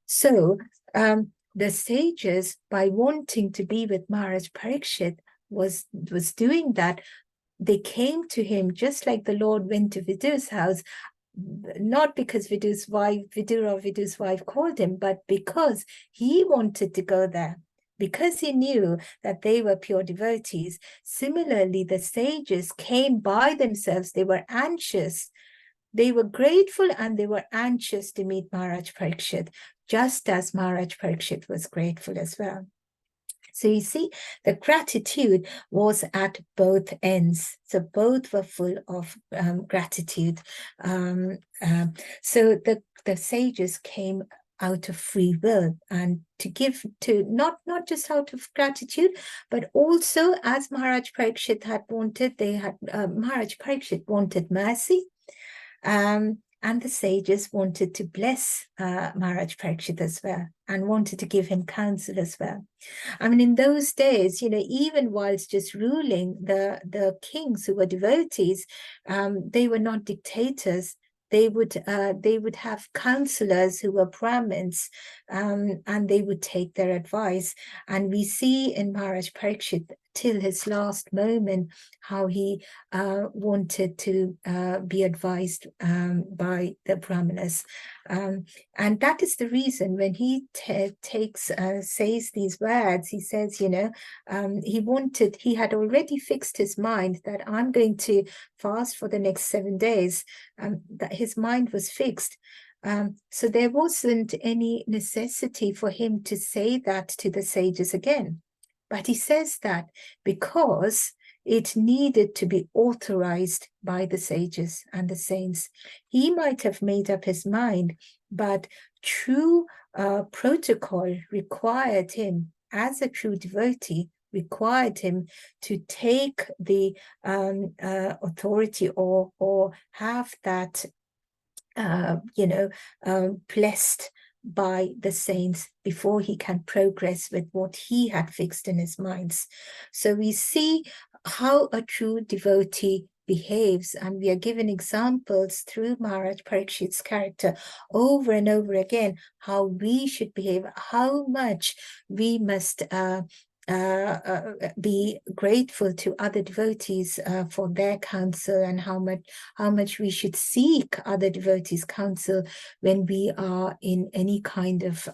So the sages, by wanting to be with Maharaj Parikshit, was doing that. They came to him just like the Lord went to Vidu's house, not because Vidu's wife called him, but because he wanted to go there, because he knew that they were pure devotees. Similarly, the sages came by themselves. They were anxious. They were grateful and they were anxious to meet Maharaj Parikshit, just as Maharaj Parikshit was grateful as well. So you see, the gratitude was at both ends. So both were full of gratitude. So the sages came out of free will and to give to not just out of gratitude, but also as Maharaj Parikshit had wanted, Maharaj Parikshit wanted mercy. And the sages wanted to bless Maharaj Parikshit as well, and wanted to give him counsel as well. I mean, in those days, even whilst just ruling, the kings who were devotees, they were not dictators. They would have counselors who were Brahmins, and they would take their advice. And we see in Maharaj Parikshit till his last moment how he wanted to be advised by the Brahmanas. And that is the reason when he says these words, he says, he had already fixed his mind that I'm going to fast for the next 7 days. That his mind was fixed. So there wasn't any necessity for him to say that to the sages again. But he says that because it needed to be authorized by the sages and the saints. He might have made up his mind, but true protocol required him, as a true devotee, required him to take the authority or have that, blessed by the saints before he can progress with what he had fixed in his minds. So we see how a true devotee behaves, and we are given examples through Maharaj Parikshit's character over and over again, how we should behave, how much we must be grateful to other devotees for their counsel, and how much we should seek other devotees' counsel when we are in any kind of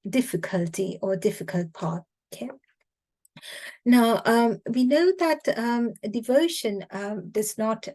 difficulty or difficult path. Okay. Now, we know that devotion does not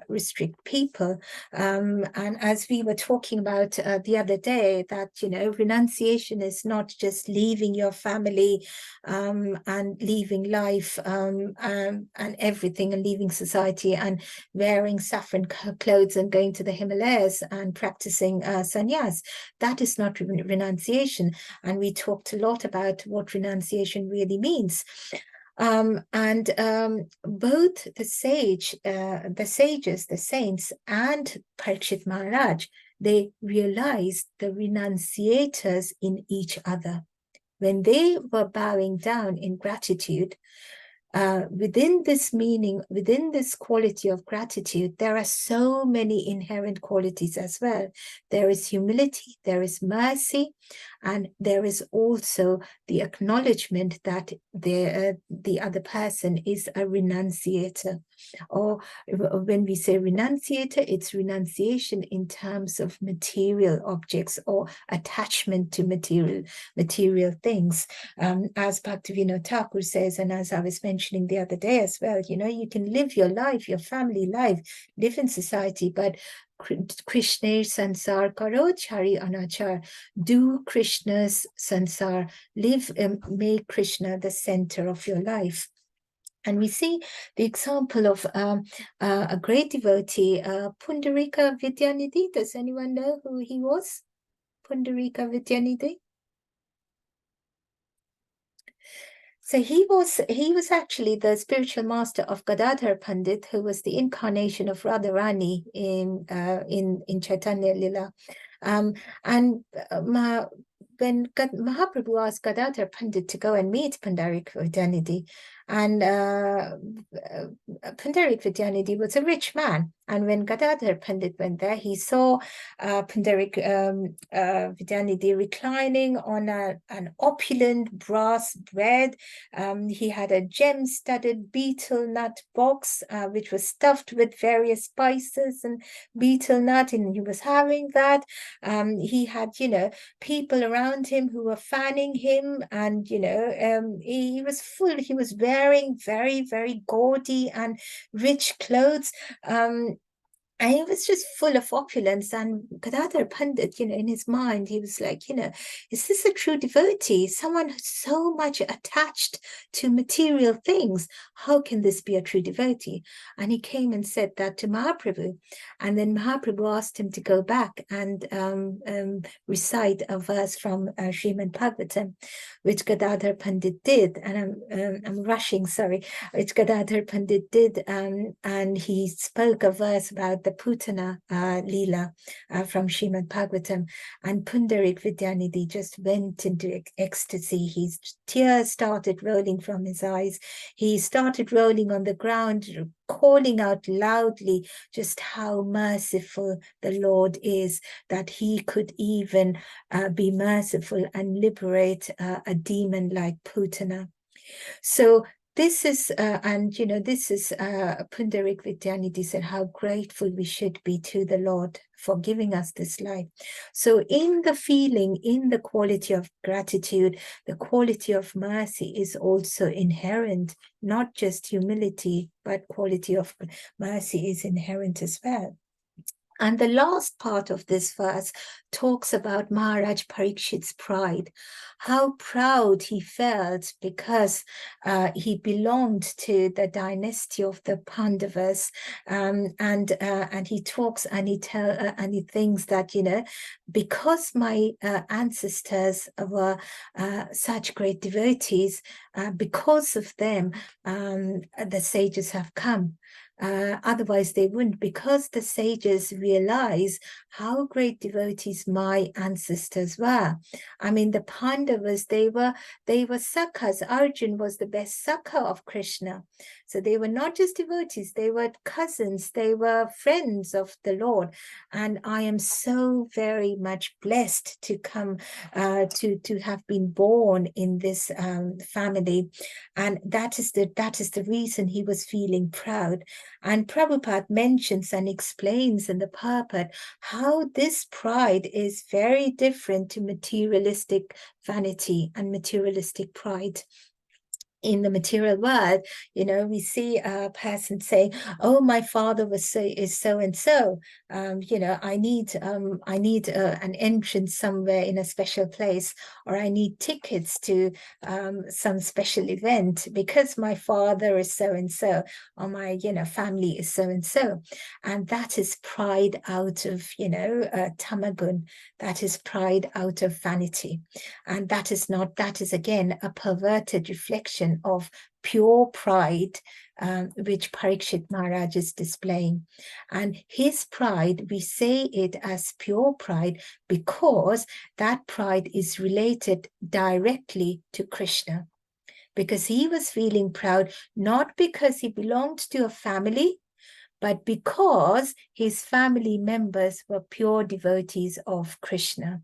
restrict people. And as we were talking about the other day, that, renunciation is not just leaving your family and leaving life and everything, and leaving society and wearing saffron clothes and going to the Himalayas and practicing sannyas. That is not renunciation. And we talked a lot about what renunciation really means. Both the sages, the saints, and Parikshit Maharaj, they realized the renunciators in each other. When they were bowing down in gratitude, within this meaning, within this quality of gratitude, there are so many inherent qualities as well. There is humility, there is mercy, and there is also the acknowledgement that the other person is a renunciator. Or when we say renunciator, it's renunciation in terms of material objects or attachment to material things. As Bhaktivinoda Thakur says, and as I was mentioning the other day as well, you can live your life, your family life, live in society, but Krishna sansar karo chari anachar. Do Krishna's sansar, live, make Krishna the center of your life. And we see the example of a great devotee, Pundarika Vidyanidhi. Does anyone know who he was? Pundarika Vidyanidhi. So he was actually the spiritual master of Gadadhar Pandit, who was the incarnation of Radharani in Chaitanya Lila. when Mahaprabhu asked Gadadhar Pandit to go and meet Panchali Vidyanidhi, and Panchali Vidyanidhi was a rich man, and when Gadadhar Pandit went there, he saw Panchali Vidyanidhi reclining on an opulent brass bed. He had a gem-studded betel nut box, which was stuffed with various spices and betel nut, and he was having that. He had, people around him who were fanning him, and, he was full. He was wearing very, very gaudy and rich clothes. And he was just full of opulence. And Gadadhar Pandit, in his mind, he was like, is this a true devotee? Someone so much attached to material things. How can this be a true devotee? And he came and said that to Mahaprabhu. And then Mahaprabhu asked him to go back and recite a verse from Srimad Bhagavatam, which Gadadhar Pandit did. And I'm rushing, sorry, which Gadadhar Pandit did. And he spoke a verse about the Putana Leela from Srimad Bhagavatam, and Pundarik Vidyanidhi just went into ecstasy. His tears started rolling from his eyes. He started rolling on the ground, calling out loudly just how merciful the Lord is, that he could even be merciful and liberate a demon like Putana. So this is, this is Pundarik Vidyanidhi said how grateful we should be to the Lord for giving us this life. So in the feeling, in the quality of gratitude, the quality of mercy is also inherent, not just humility, but quality of mercy is inherent as well. And the last part of this verse talks about Maharaj Parikshit's pride, how proud he felt because he belonged to the dynasty of the Pandavas, and he talks and he thinks that because my ancestors were such great devotees, because of them the sages have come. Otherwise they wouldn't, because the sages realize how great devotees my ancestors were. I mean, the Pandavas, they were Sakhas. Arjun was the best Sakha of Krishna. So they were not just devotees, they were cousins, they were friends of the Lord. And I am so very much blessed to come to have been born in this family. And that is the reason he was feeling proud. And Prabhupada mentions and explains in the purport how this pride is very different to materialistic vanity and materialistic pride. In the material world, we see a person say, "Oh, my father is so and so. I need an entrance somewhere in a special place, or I need tickets to some special event because my father is so and so, or my family is so and so," and that is pride out of tamagun. That is pride out of vanity, and that is again a perverted reflection of pure pride, which Parikshit Maharaj is displaying. And his pride, we say it as pure pride because that pride is related directly to Krishna. Because he was feeling proud, not because he belonged to a family, but because his family members were pure devotees of Krishna.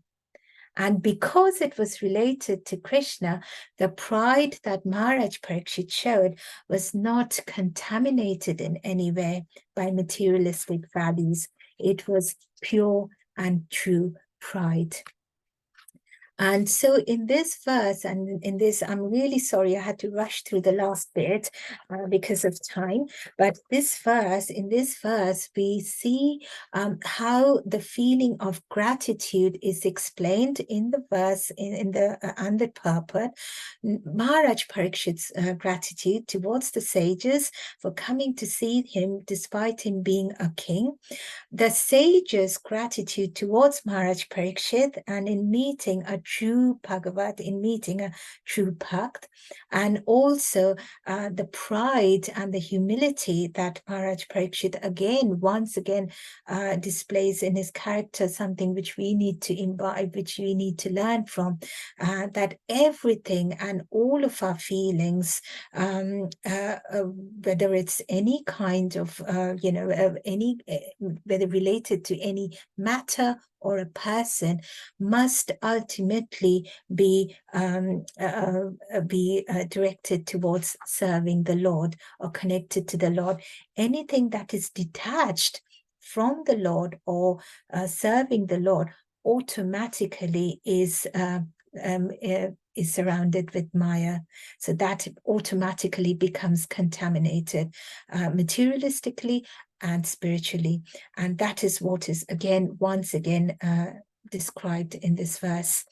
And because it was related to Krishna, the pride that Maharaj Parikshit showed was not contaminated in any way by materialistic values. It was pure and true pride. And so in this verse, and in this, I'm really sorry, I had to rush through the last bit because of time. But in this verse, we see how the feeling of gratitude is explained in the verse, in the under purport. Maharaj Parikshit's gratitude towards the sages for coming to see him despite him being a king. The sages' gratitude towards Maharaj Parikshit, and in meeting a true Bhagavat, in meeting a true Bhakt, and also the pride and the humility that Maharaj Parikshit once again displays in his character, something which we need to imbibe, which we need to learn from, that everything and all of our feelings, whether it's any kind of, whether related to any matter or a person, must ultimately be directed towards serving the Lord or connected to the Lord. Anything that is detached from the Lord or serving the Lord automatically is surrounded with Maya. So that automatically becomes contaminated materialistically and spiritually. And that is what is once again described in this verse.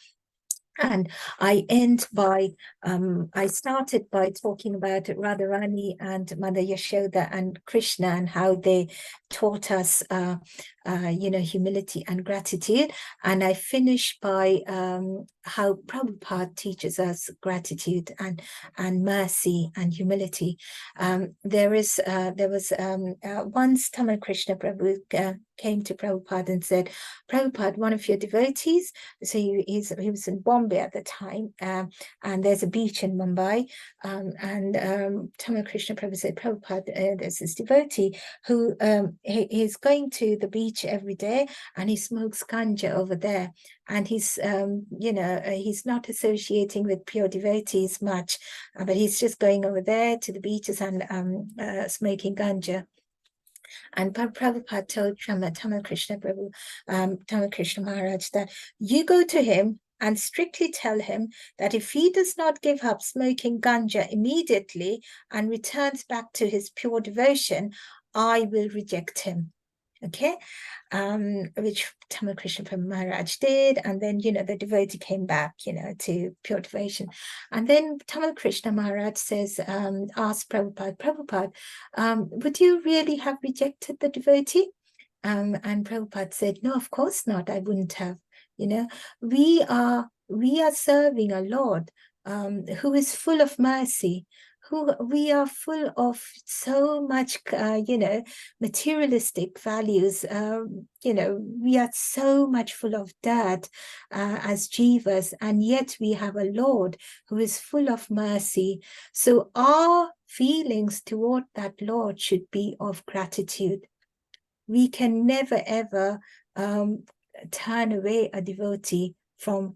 And I end by, I started by talking about Radharani and Mother Yashoda and Krishna and how they taught us, humility and gratitude. And I finish by how Prabhupada teaches us gratitude and mercy and humility. There was once Tamal Krishna Prabhu came to Prabhupada and said, Prabhupada, one of your devotees, so he was in Bombay at the time, and there's a beach in Mumbai, and Tamal Krishna Prabhu said, Prabhupada, there's this devotee who he's going to the beach every day and he smokes ganja over there, and he's he's not associating with pure devotees much, but he's just going over there to the beaches and smoking ganja. And Prabhupada told Tamal Krishna Prabhu, Tamal Krishna Maharaj, that you go to him and strictly tell him that if he does not give up smoking ganja immediately and returns back to his pure devotion, I will reject him. Okay, which Tamal Krishna Maharaj did, and then the devotee came back to pure devotion. And then Tamal Krishna Maharaj says, asked Prabhupada, would you really have rejected the devotee? And Prabhupada said, no, of course not, I wouldn't have. We are serving a Lord who is full of mercy, we are full of so much, materialistic values. We are so much full of dirt as jivas, and yet we have a Lord who is full of mercy. So our feelings toward that Lord should be of gratitude. We can never, ever turn away a devotee from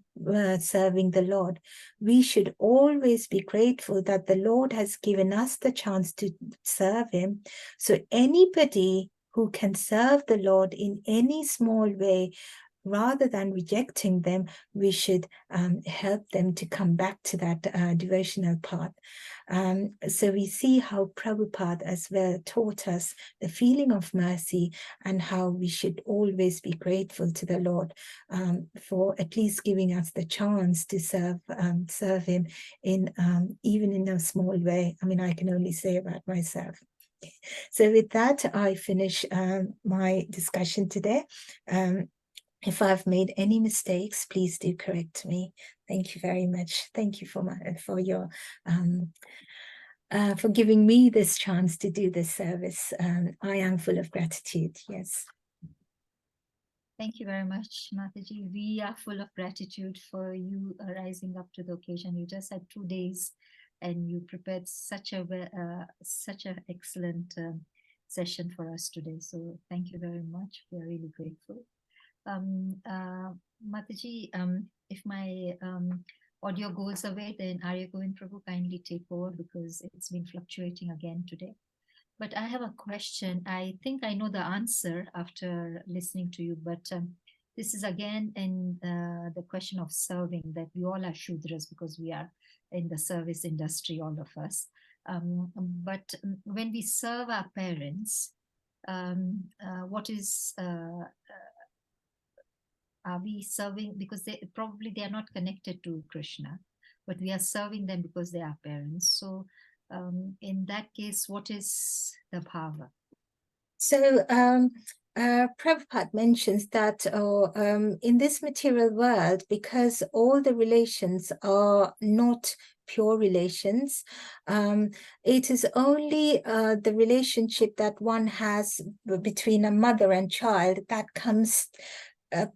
serving the Lord. We should always be grateful that the Lord has given us the chance to serve him. So anybody who can serve the Lord in any small way, rather than rejecting them, we should help them to come back to that devotional path. So we see how Prabhupada as well taught us the feeling of mercy and how we should always be grateful to the Lord for at least giving us the chance to serve him in even in a small way. I mean, I can only say about myself. So with that, I finish my discussion today. If I've made any mistakes, please do correct me. Thank you very much. Thank you for your for giving me this chance to do this service. I am full of gratitude. Yes. Thank you very much, Mataji. We are full of gratitude for you rising up to the occasion. You just had 2 days, and you prepared such a excellent session for us today. So thank you very much. We are really grateful. Mataji, if my audio goes away, then Arya Govind Prabhu kindly take over, because it's been fluctuating again today. But I have a question. I think I know the answer after listening to you, but this is again in the question of serving, that we all are Shudras because we are in the service industry, all of us. But when we serve our parents, what is are we serving because they are not connected to Krishna, but we are serving them because they are parents. So in that case, what is the bhava? So Prabhupada mentions that in this material world, because all the relations are not pure relations, it is only the relationship that one has between a mother and child that comes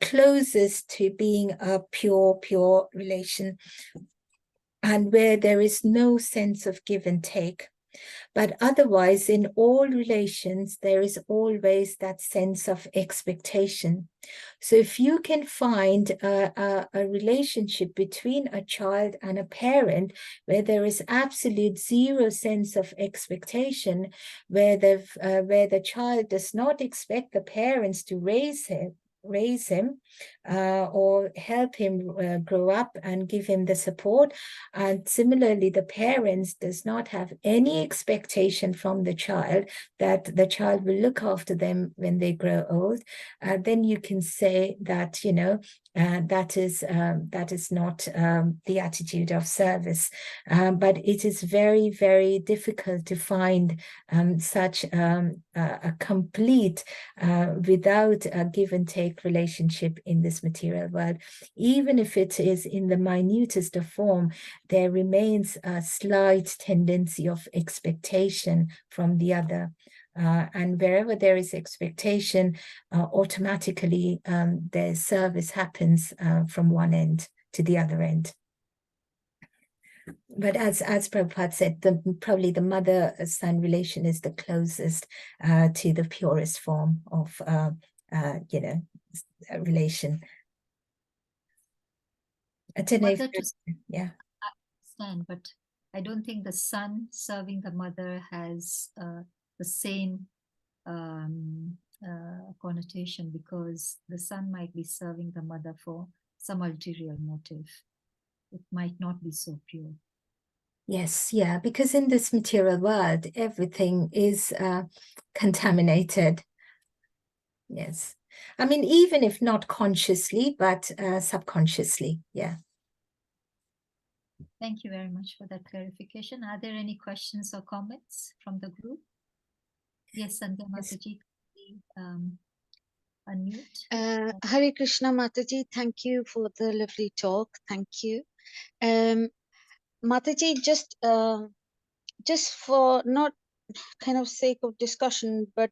closest to being a pure relation, and where there is no sense of give and take. But otherwise, in all relations, there is always that sense of expectation. So if you can find a relationship between a child and a parent where there is absolute zero sense of expectation, where the child does not expect the parents to raise him or help him grow up and give him the support, and similarly the parents does not have any expectation from the child that the child will look after them when they grow old, then you can say that that is not the attitude of service. But it is very, very difficult to find such a complete without a give and take relationship in this material world. Even if it is in the minutest of form, there remains a slight tendency of expectation from the other. And wherever there is expectation, automatically the service happens from one end to the other end. But as Prabhupada said, probably the mother-son relation is the closest to the purest form of relation. I don't know yeah. I understand, but I don't think the son serving the mother has the same connotation, because the son might be serving the mother for some ulterior motive. It might not be so pure. Yes, yeah, because in this material world, everything is contaminated. Yes. I mean, even if not consciously, but subconsciously, yeah. Thank you very much for that clarification. Are there any questions or comments from the group? Yes, Sandhya Mataji, unmute. Hare Krishna Mataji, thank you for the lovely talk. Thank you. Mataji, just for not kind of sake of discussion, but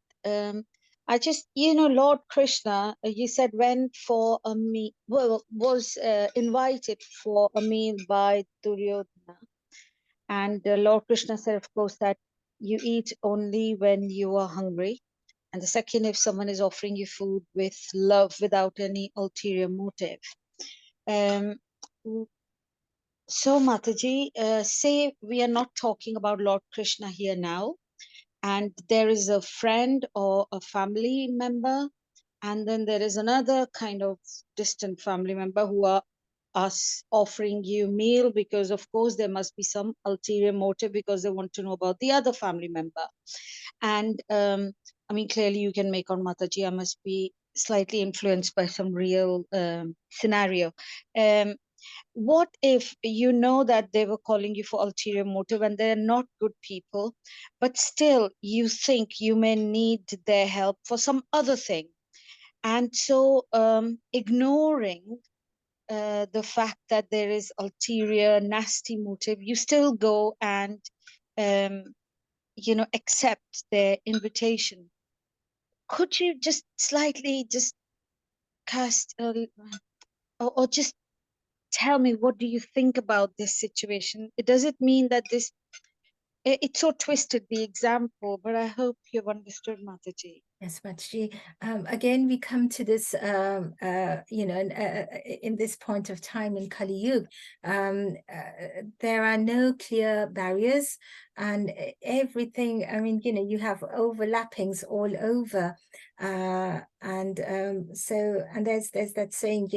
I just, Lord Krishna, you said went for a meal, was invited for a meal by Duryodhana. And Lord Krishna said, of course, that you eat only when you are hungry. And the second, if someone is offering you food with love without any ulterior motive. So Mataji, say we are not talking about Lord Krishna here now, and there is a friend or a family member, and then there is another kind of distant family member who are us offering you meal, because of course there must be some ulterior motive, because they want to know about the other family member. And I mean, clearly you can make on Mataji, I must be slightly influenced by some real scenario. What if you know that they were calling you for ulterior motive and they're not good people, but still you think you may need their help for some other thing? And so ignoring the fact that there is ulterior, nasty motive, you still go and, accept their invitation. Could you just slightly just cast, or just tell me, what do you think about this situation? Does it mean that it's so twisted, the example, but I hope you've understood, Mataji. Yes, Mataji. Again, we come to this, in this point of time in Kali Yuga, there are no clear barriers, and everything, I mean, you have overlappings all over. And there's that saying,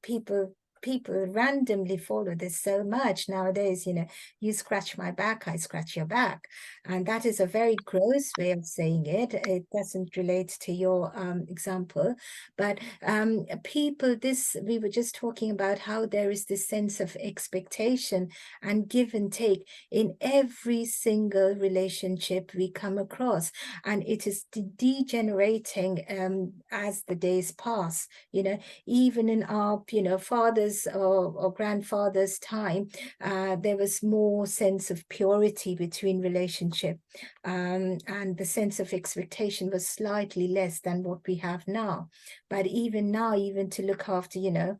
people people randomly follow this so much nowadays. You know, you scratch my back, I scratch your back. And that is a very gross way of saying it. It doesn't relate to your example. But people, we were just talking about how there is this sense of expectation and give and take in every single relationship we come across. And it is degenerating as the days pass. You know, even in our, you know, fathers or grandfathers' time, there was more sense of purity between relationship, and the sense of expectation was slightly less than what we have now. But even now, even to look after, you know,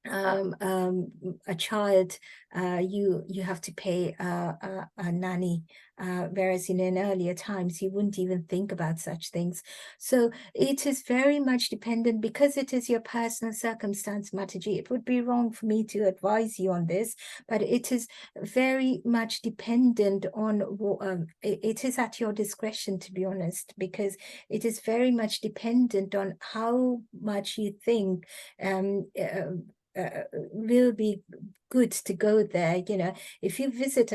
a child, you have to pay a nanny, whereas in earlier times you wouldn't even think about such things. So it is very much dependent, because it is your personal circumstance, Mataji. It would be wrong for me to advise you on this, but it is very much dependent on it is at your discretion, to be honest, because it is very much dependent on how much you think will be good to go there. You know, if you visit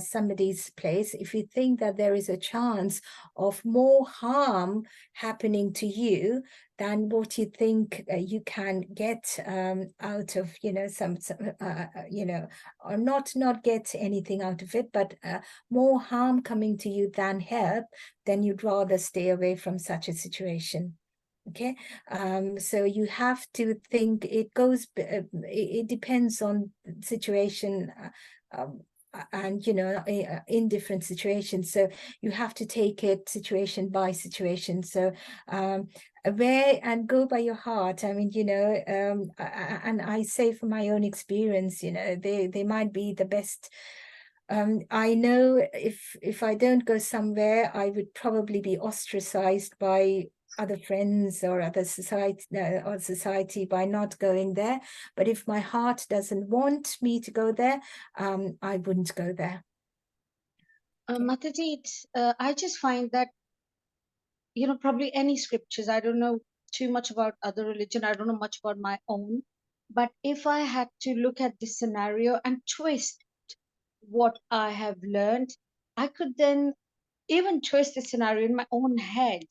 somebody's place, if you think that there is a chance of more harm happening to you than what you think you can get out of, you know, some you know, or not get anything out of it, but more harm coming to you than help, then you'd rather stay away from such a situation. Okay, so you have to think, it depends on situation, and you know, in different situations. So you have to take it situation by situation. So wear and go by your heart. I mean, you know, and I say from my own experience, you know, they might be the best. I know if I don't go somewhere, I would probably be ostracized by other friends or other society by not going there. But if my heart doesn't want me to go there, I wouldn't go there. Mataji, I just find that, you know, probably any scriptures, I don't know too much about other religion, I don't know much about my own, but if I had to look at this scenario and twist what I have learned, I could then even twist the scenario in my own head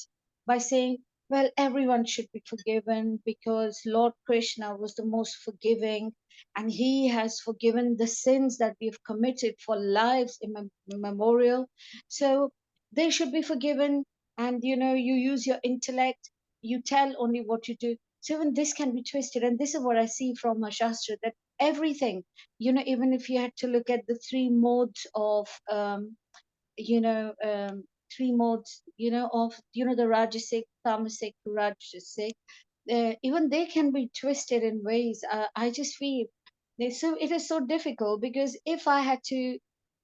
by saying, well, everyone should be forgiven because Lord Krishna was the most forgiving, and he has forgiven the sins that we have committed for lives immemorial. So they should be forgiven. And, you know, you use your intellect, you tell only what you do. So even this can be twisted. And this is what I see from a Shastra, that everything, you know, even if you had to look at the three modes of, you know, three modes, you know, of, you know, the rajasic, tamasic, rajasic, even they can be twisted in ways. I just feel so it is so difficult, because if I had to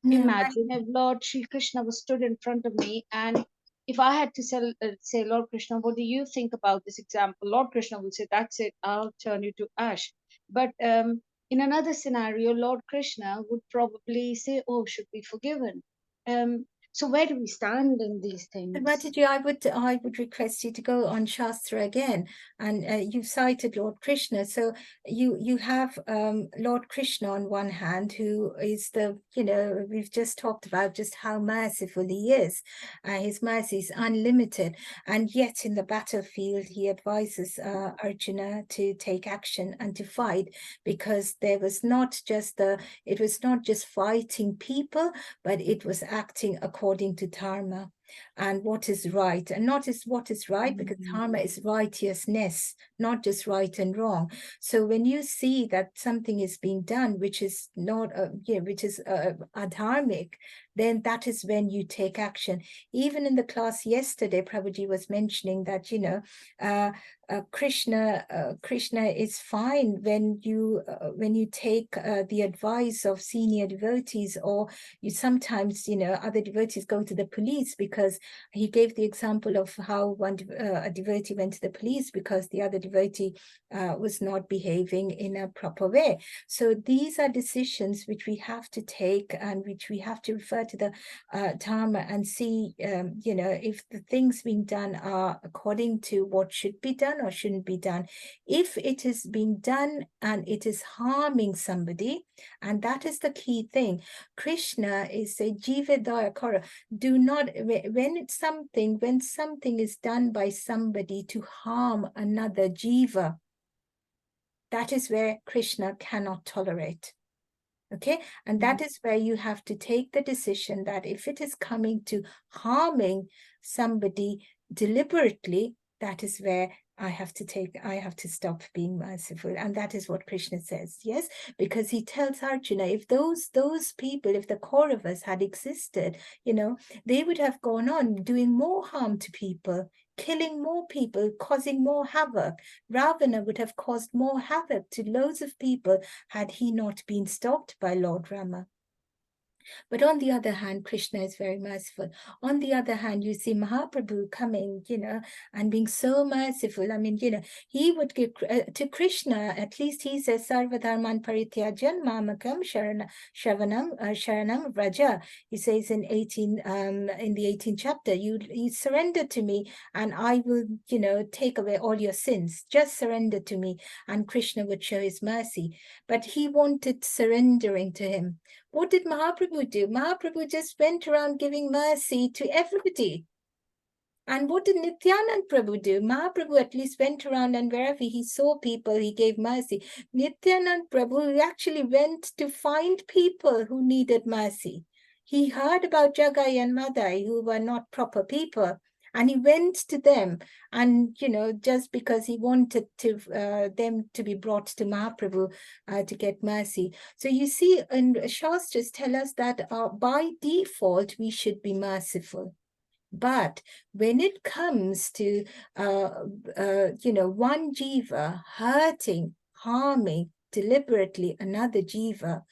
imagine if Lord Sri Krishna was stood in front of me, and if I had to say, Lord Krishna, what do you think about this example? Lord Krishna will say, that's it, I'll turn you to ash. But in another scenario, Lord Krishna would probably say, oh, should be forgiven. So where do we stand in these things? Mataji, I would request you to go on Shastra again, and you've cited Lord Krishna. So you have Lord Krishna on one hand, who is you know, we've just talked about just how merciful he is. His mercy is unlimited, and yet in the battlefield he advises Arjuna to take action and to fight, because it was not just fighting people, but it was acting according to dharma and what is right, and not is what is right, because dharma is righteousness, not just right and wrong. So when you see that something is being done which is not which is adharmic, then that is when you take action. Even in the class yesterday, Prabhuji was mentioning that, you know, Krishna is fine when you take the advice of senior devotees, or you sometimes, you know, other devotees go to the police because because he gave the example of how a devotee went to the police because the other devotee was not behaving in a proper way. So these are decisions which we have to take and which we have to refer to the Dharma and see, if the things being done are according to what should be done or shouldn't be done. If it is being done and it is harming somebody, and that is the key thing. Krishna is a jivedaya kara. Do not, when something is done by somebody to harm another jiva, that is where Krishna cannot tolerate. Okay, and that is where you have to take the decision that if it is coming to harming somebody deliberately, that is where I have to stop being merciful. And that is what Krishna says, yes, because he tells Arjuna, if those people, if the Kauravas had existed, they would have gone on doing more harm to people, killing more people, causing more havoc. Ravana would have caused more havoc to loads of people had he not been stopped by Lord Rama. But on the other hand, Krishna is very merciful. On the other hand, you see Mahaprabhu coming, and being so merciful. I mean, he would give to Krishna, at least he says, Sarvadharman Parityajan Mamakam Sharanam Vraja. He says in the 18th chapter, you surrender to me and I will, take away all your sins. Just surrender to me. And Krishna would show his mercy. But he wanted surrendering to him. What did Mahaprabhu do? Mahaprabhu just went around giving mercy to everybody. And what did Nityanand Prabhu do? Mahaprabhu at least went around and wherever he saw people, he gave mercy. Nityanand Prabhu actually went to find people who needed mercy. He heard about Jagai and Madai who were not proper people. And he went to them and, just because he wanted them to be brought to Mahaprabhu to get mercy. So you see, and Shastras tell us that by default, we should be merciful. But when it comes to, one jiva hurting, harming deliberately another jiva,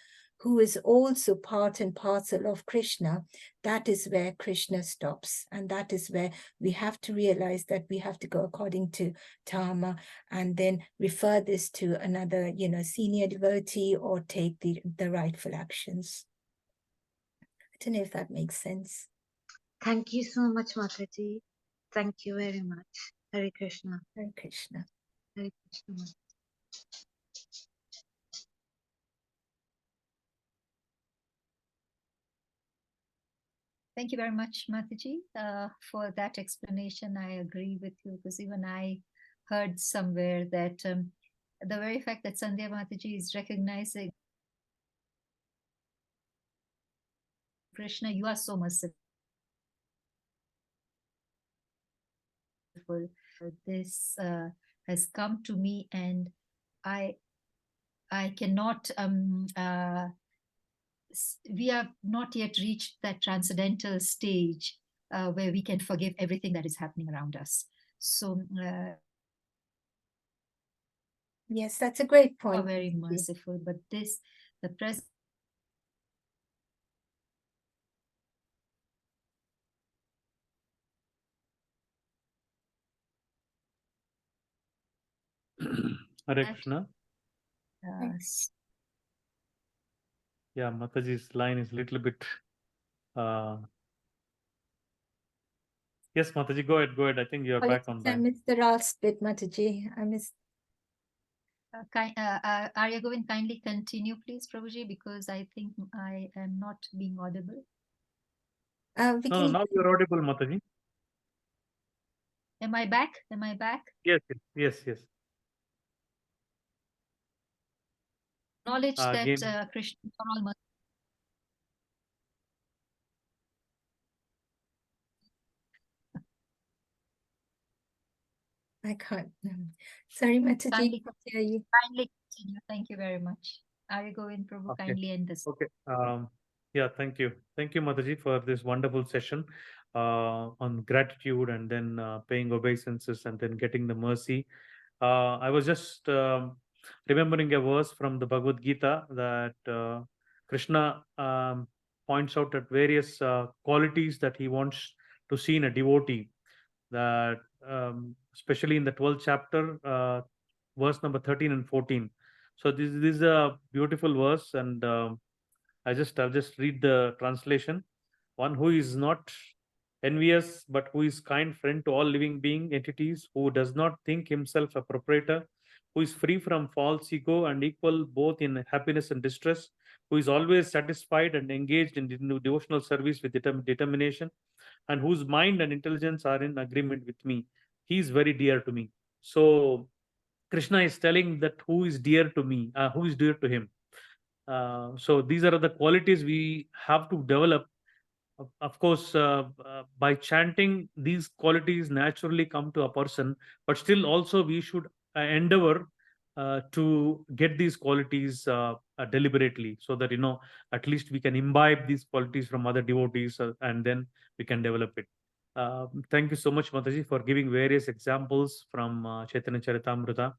who is also part and parcel of Krishna, that is where Krishna stops. And that is where we have to realize that we have to go according to Dharma and then refer this to another, senior devotee or take the rightful actions. I don't know if that makes sense. Thank you so much, Mataji. Thank you very much. Hare Krishna. Hare Krishna. Hare Krishna. Thank you very much, Mataji, for that explanation. I agree with you because even I heard somewhere that the very fact that Sandhya Mataji is recognizing Krishna, you are so merciful. This has come to me, and I cannot. We have not yet reached that transcendental stage where we can forgive everything that is happening around us. So, yes, that's a great point. Very merciful, but the present. Hare Krishna. Yeah, Mataji's line is a little bit. Yes, Mataji, go ahead. I think you're back on line. I missed the last bit, Mataji. I missed. Arya Govind, kindly continue, please, Prabhuji, because I think I am not being audible. No, now you're audible, Mataji. Am I back? Yes. Knowledge that Krishna for all mercy. I can't. Sorry, Mataji. Kindly continue. Thank you very much. Arya Govind, Prabhu, Okay. kindly end this. Okay. Yeah, thank you. Thank you, Mataji, for this wonderful session on gratitude and then paying obeisances and then getting the mercy. I was just remembering a verse from the Bhagavad Gita that Krishna points out at various qualities that he wants to see in a devotee, that especially in the 12th chapter, verse number 13 and 14. So this is a beautiful verse, and I'll just read the translation. One who is not envious, but who is kind friend to all living being entities, who does not think himself a proprietor, who is free from false ego and equal both in happiness and distress, who is always satisfied and engaged in devotional service with determination, and whose mind and intelligence are in agreement with me. He is very dear to me. So Krishna is telling that who is dear to me, who is dear to him. So these are the qualities we have to develop. Of course, by chanting, these qualities naturally come to a person, but still also we should endeavor to get these qualities deliberately, so that at least we can imbibe these qualities from other devotees, and then we can develop it. Thank you so much, Mataji, for giving various examples from Chaitanya Charitamrita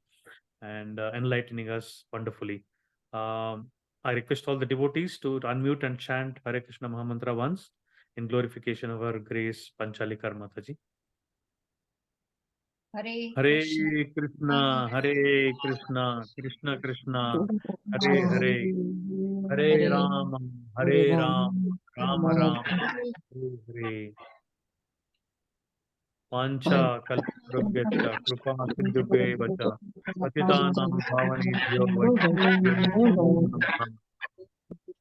and enlightening us wonderfully. I request all the devotees to unmute and chant Hare Krishna Mahamantra once in glorification of our grace, Panchali Kar Mataji. Hare Hare Krishna, Krishna, Hare Krishna, Krishna Krishna, Hare Hare, Hare Hare Rama, Hare Rama, Rama Rama, Hare Hare. Pancha Kalparubhyascha, Krupa Sindhubhe Vacha, Patitanam Bhavanebhyo Vaishnavebhyo Namo Namaha.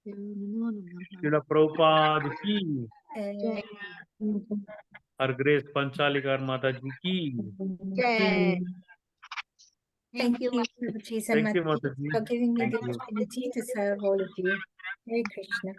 Srila Prabhupada ki, Her Grace Panchali Kar Mataji ki. Thank you, Mataji and Thank you, Mataji, Mataji. for giving me Thank the you. opportunity to serve all of you. Hare Krishna.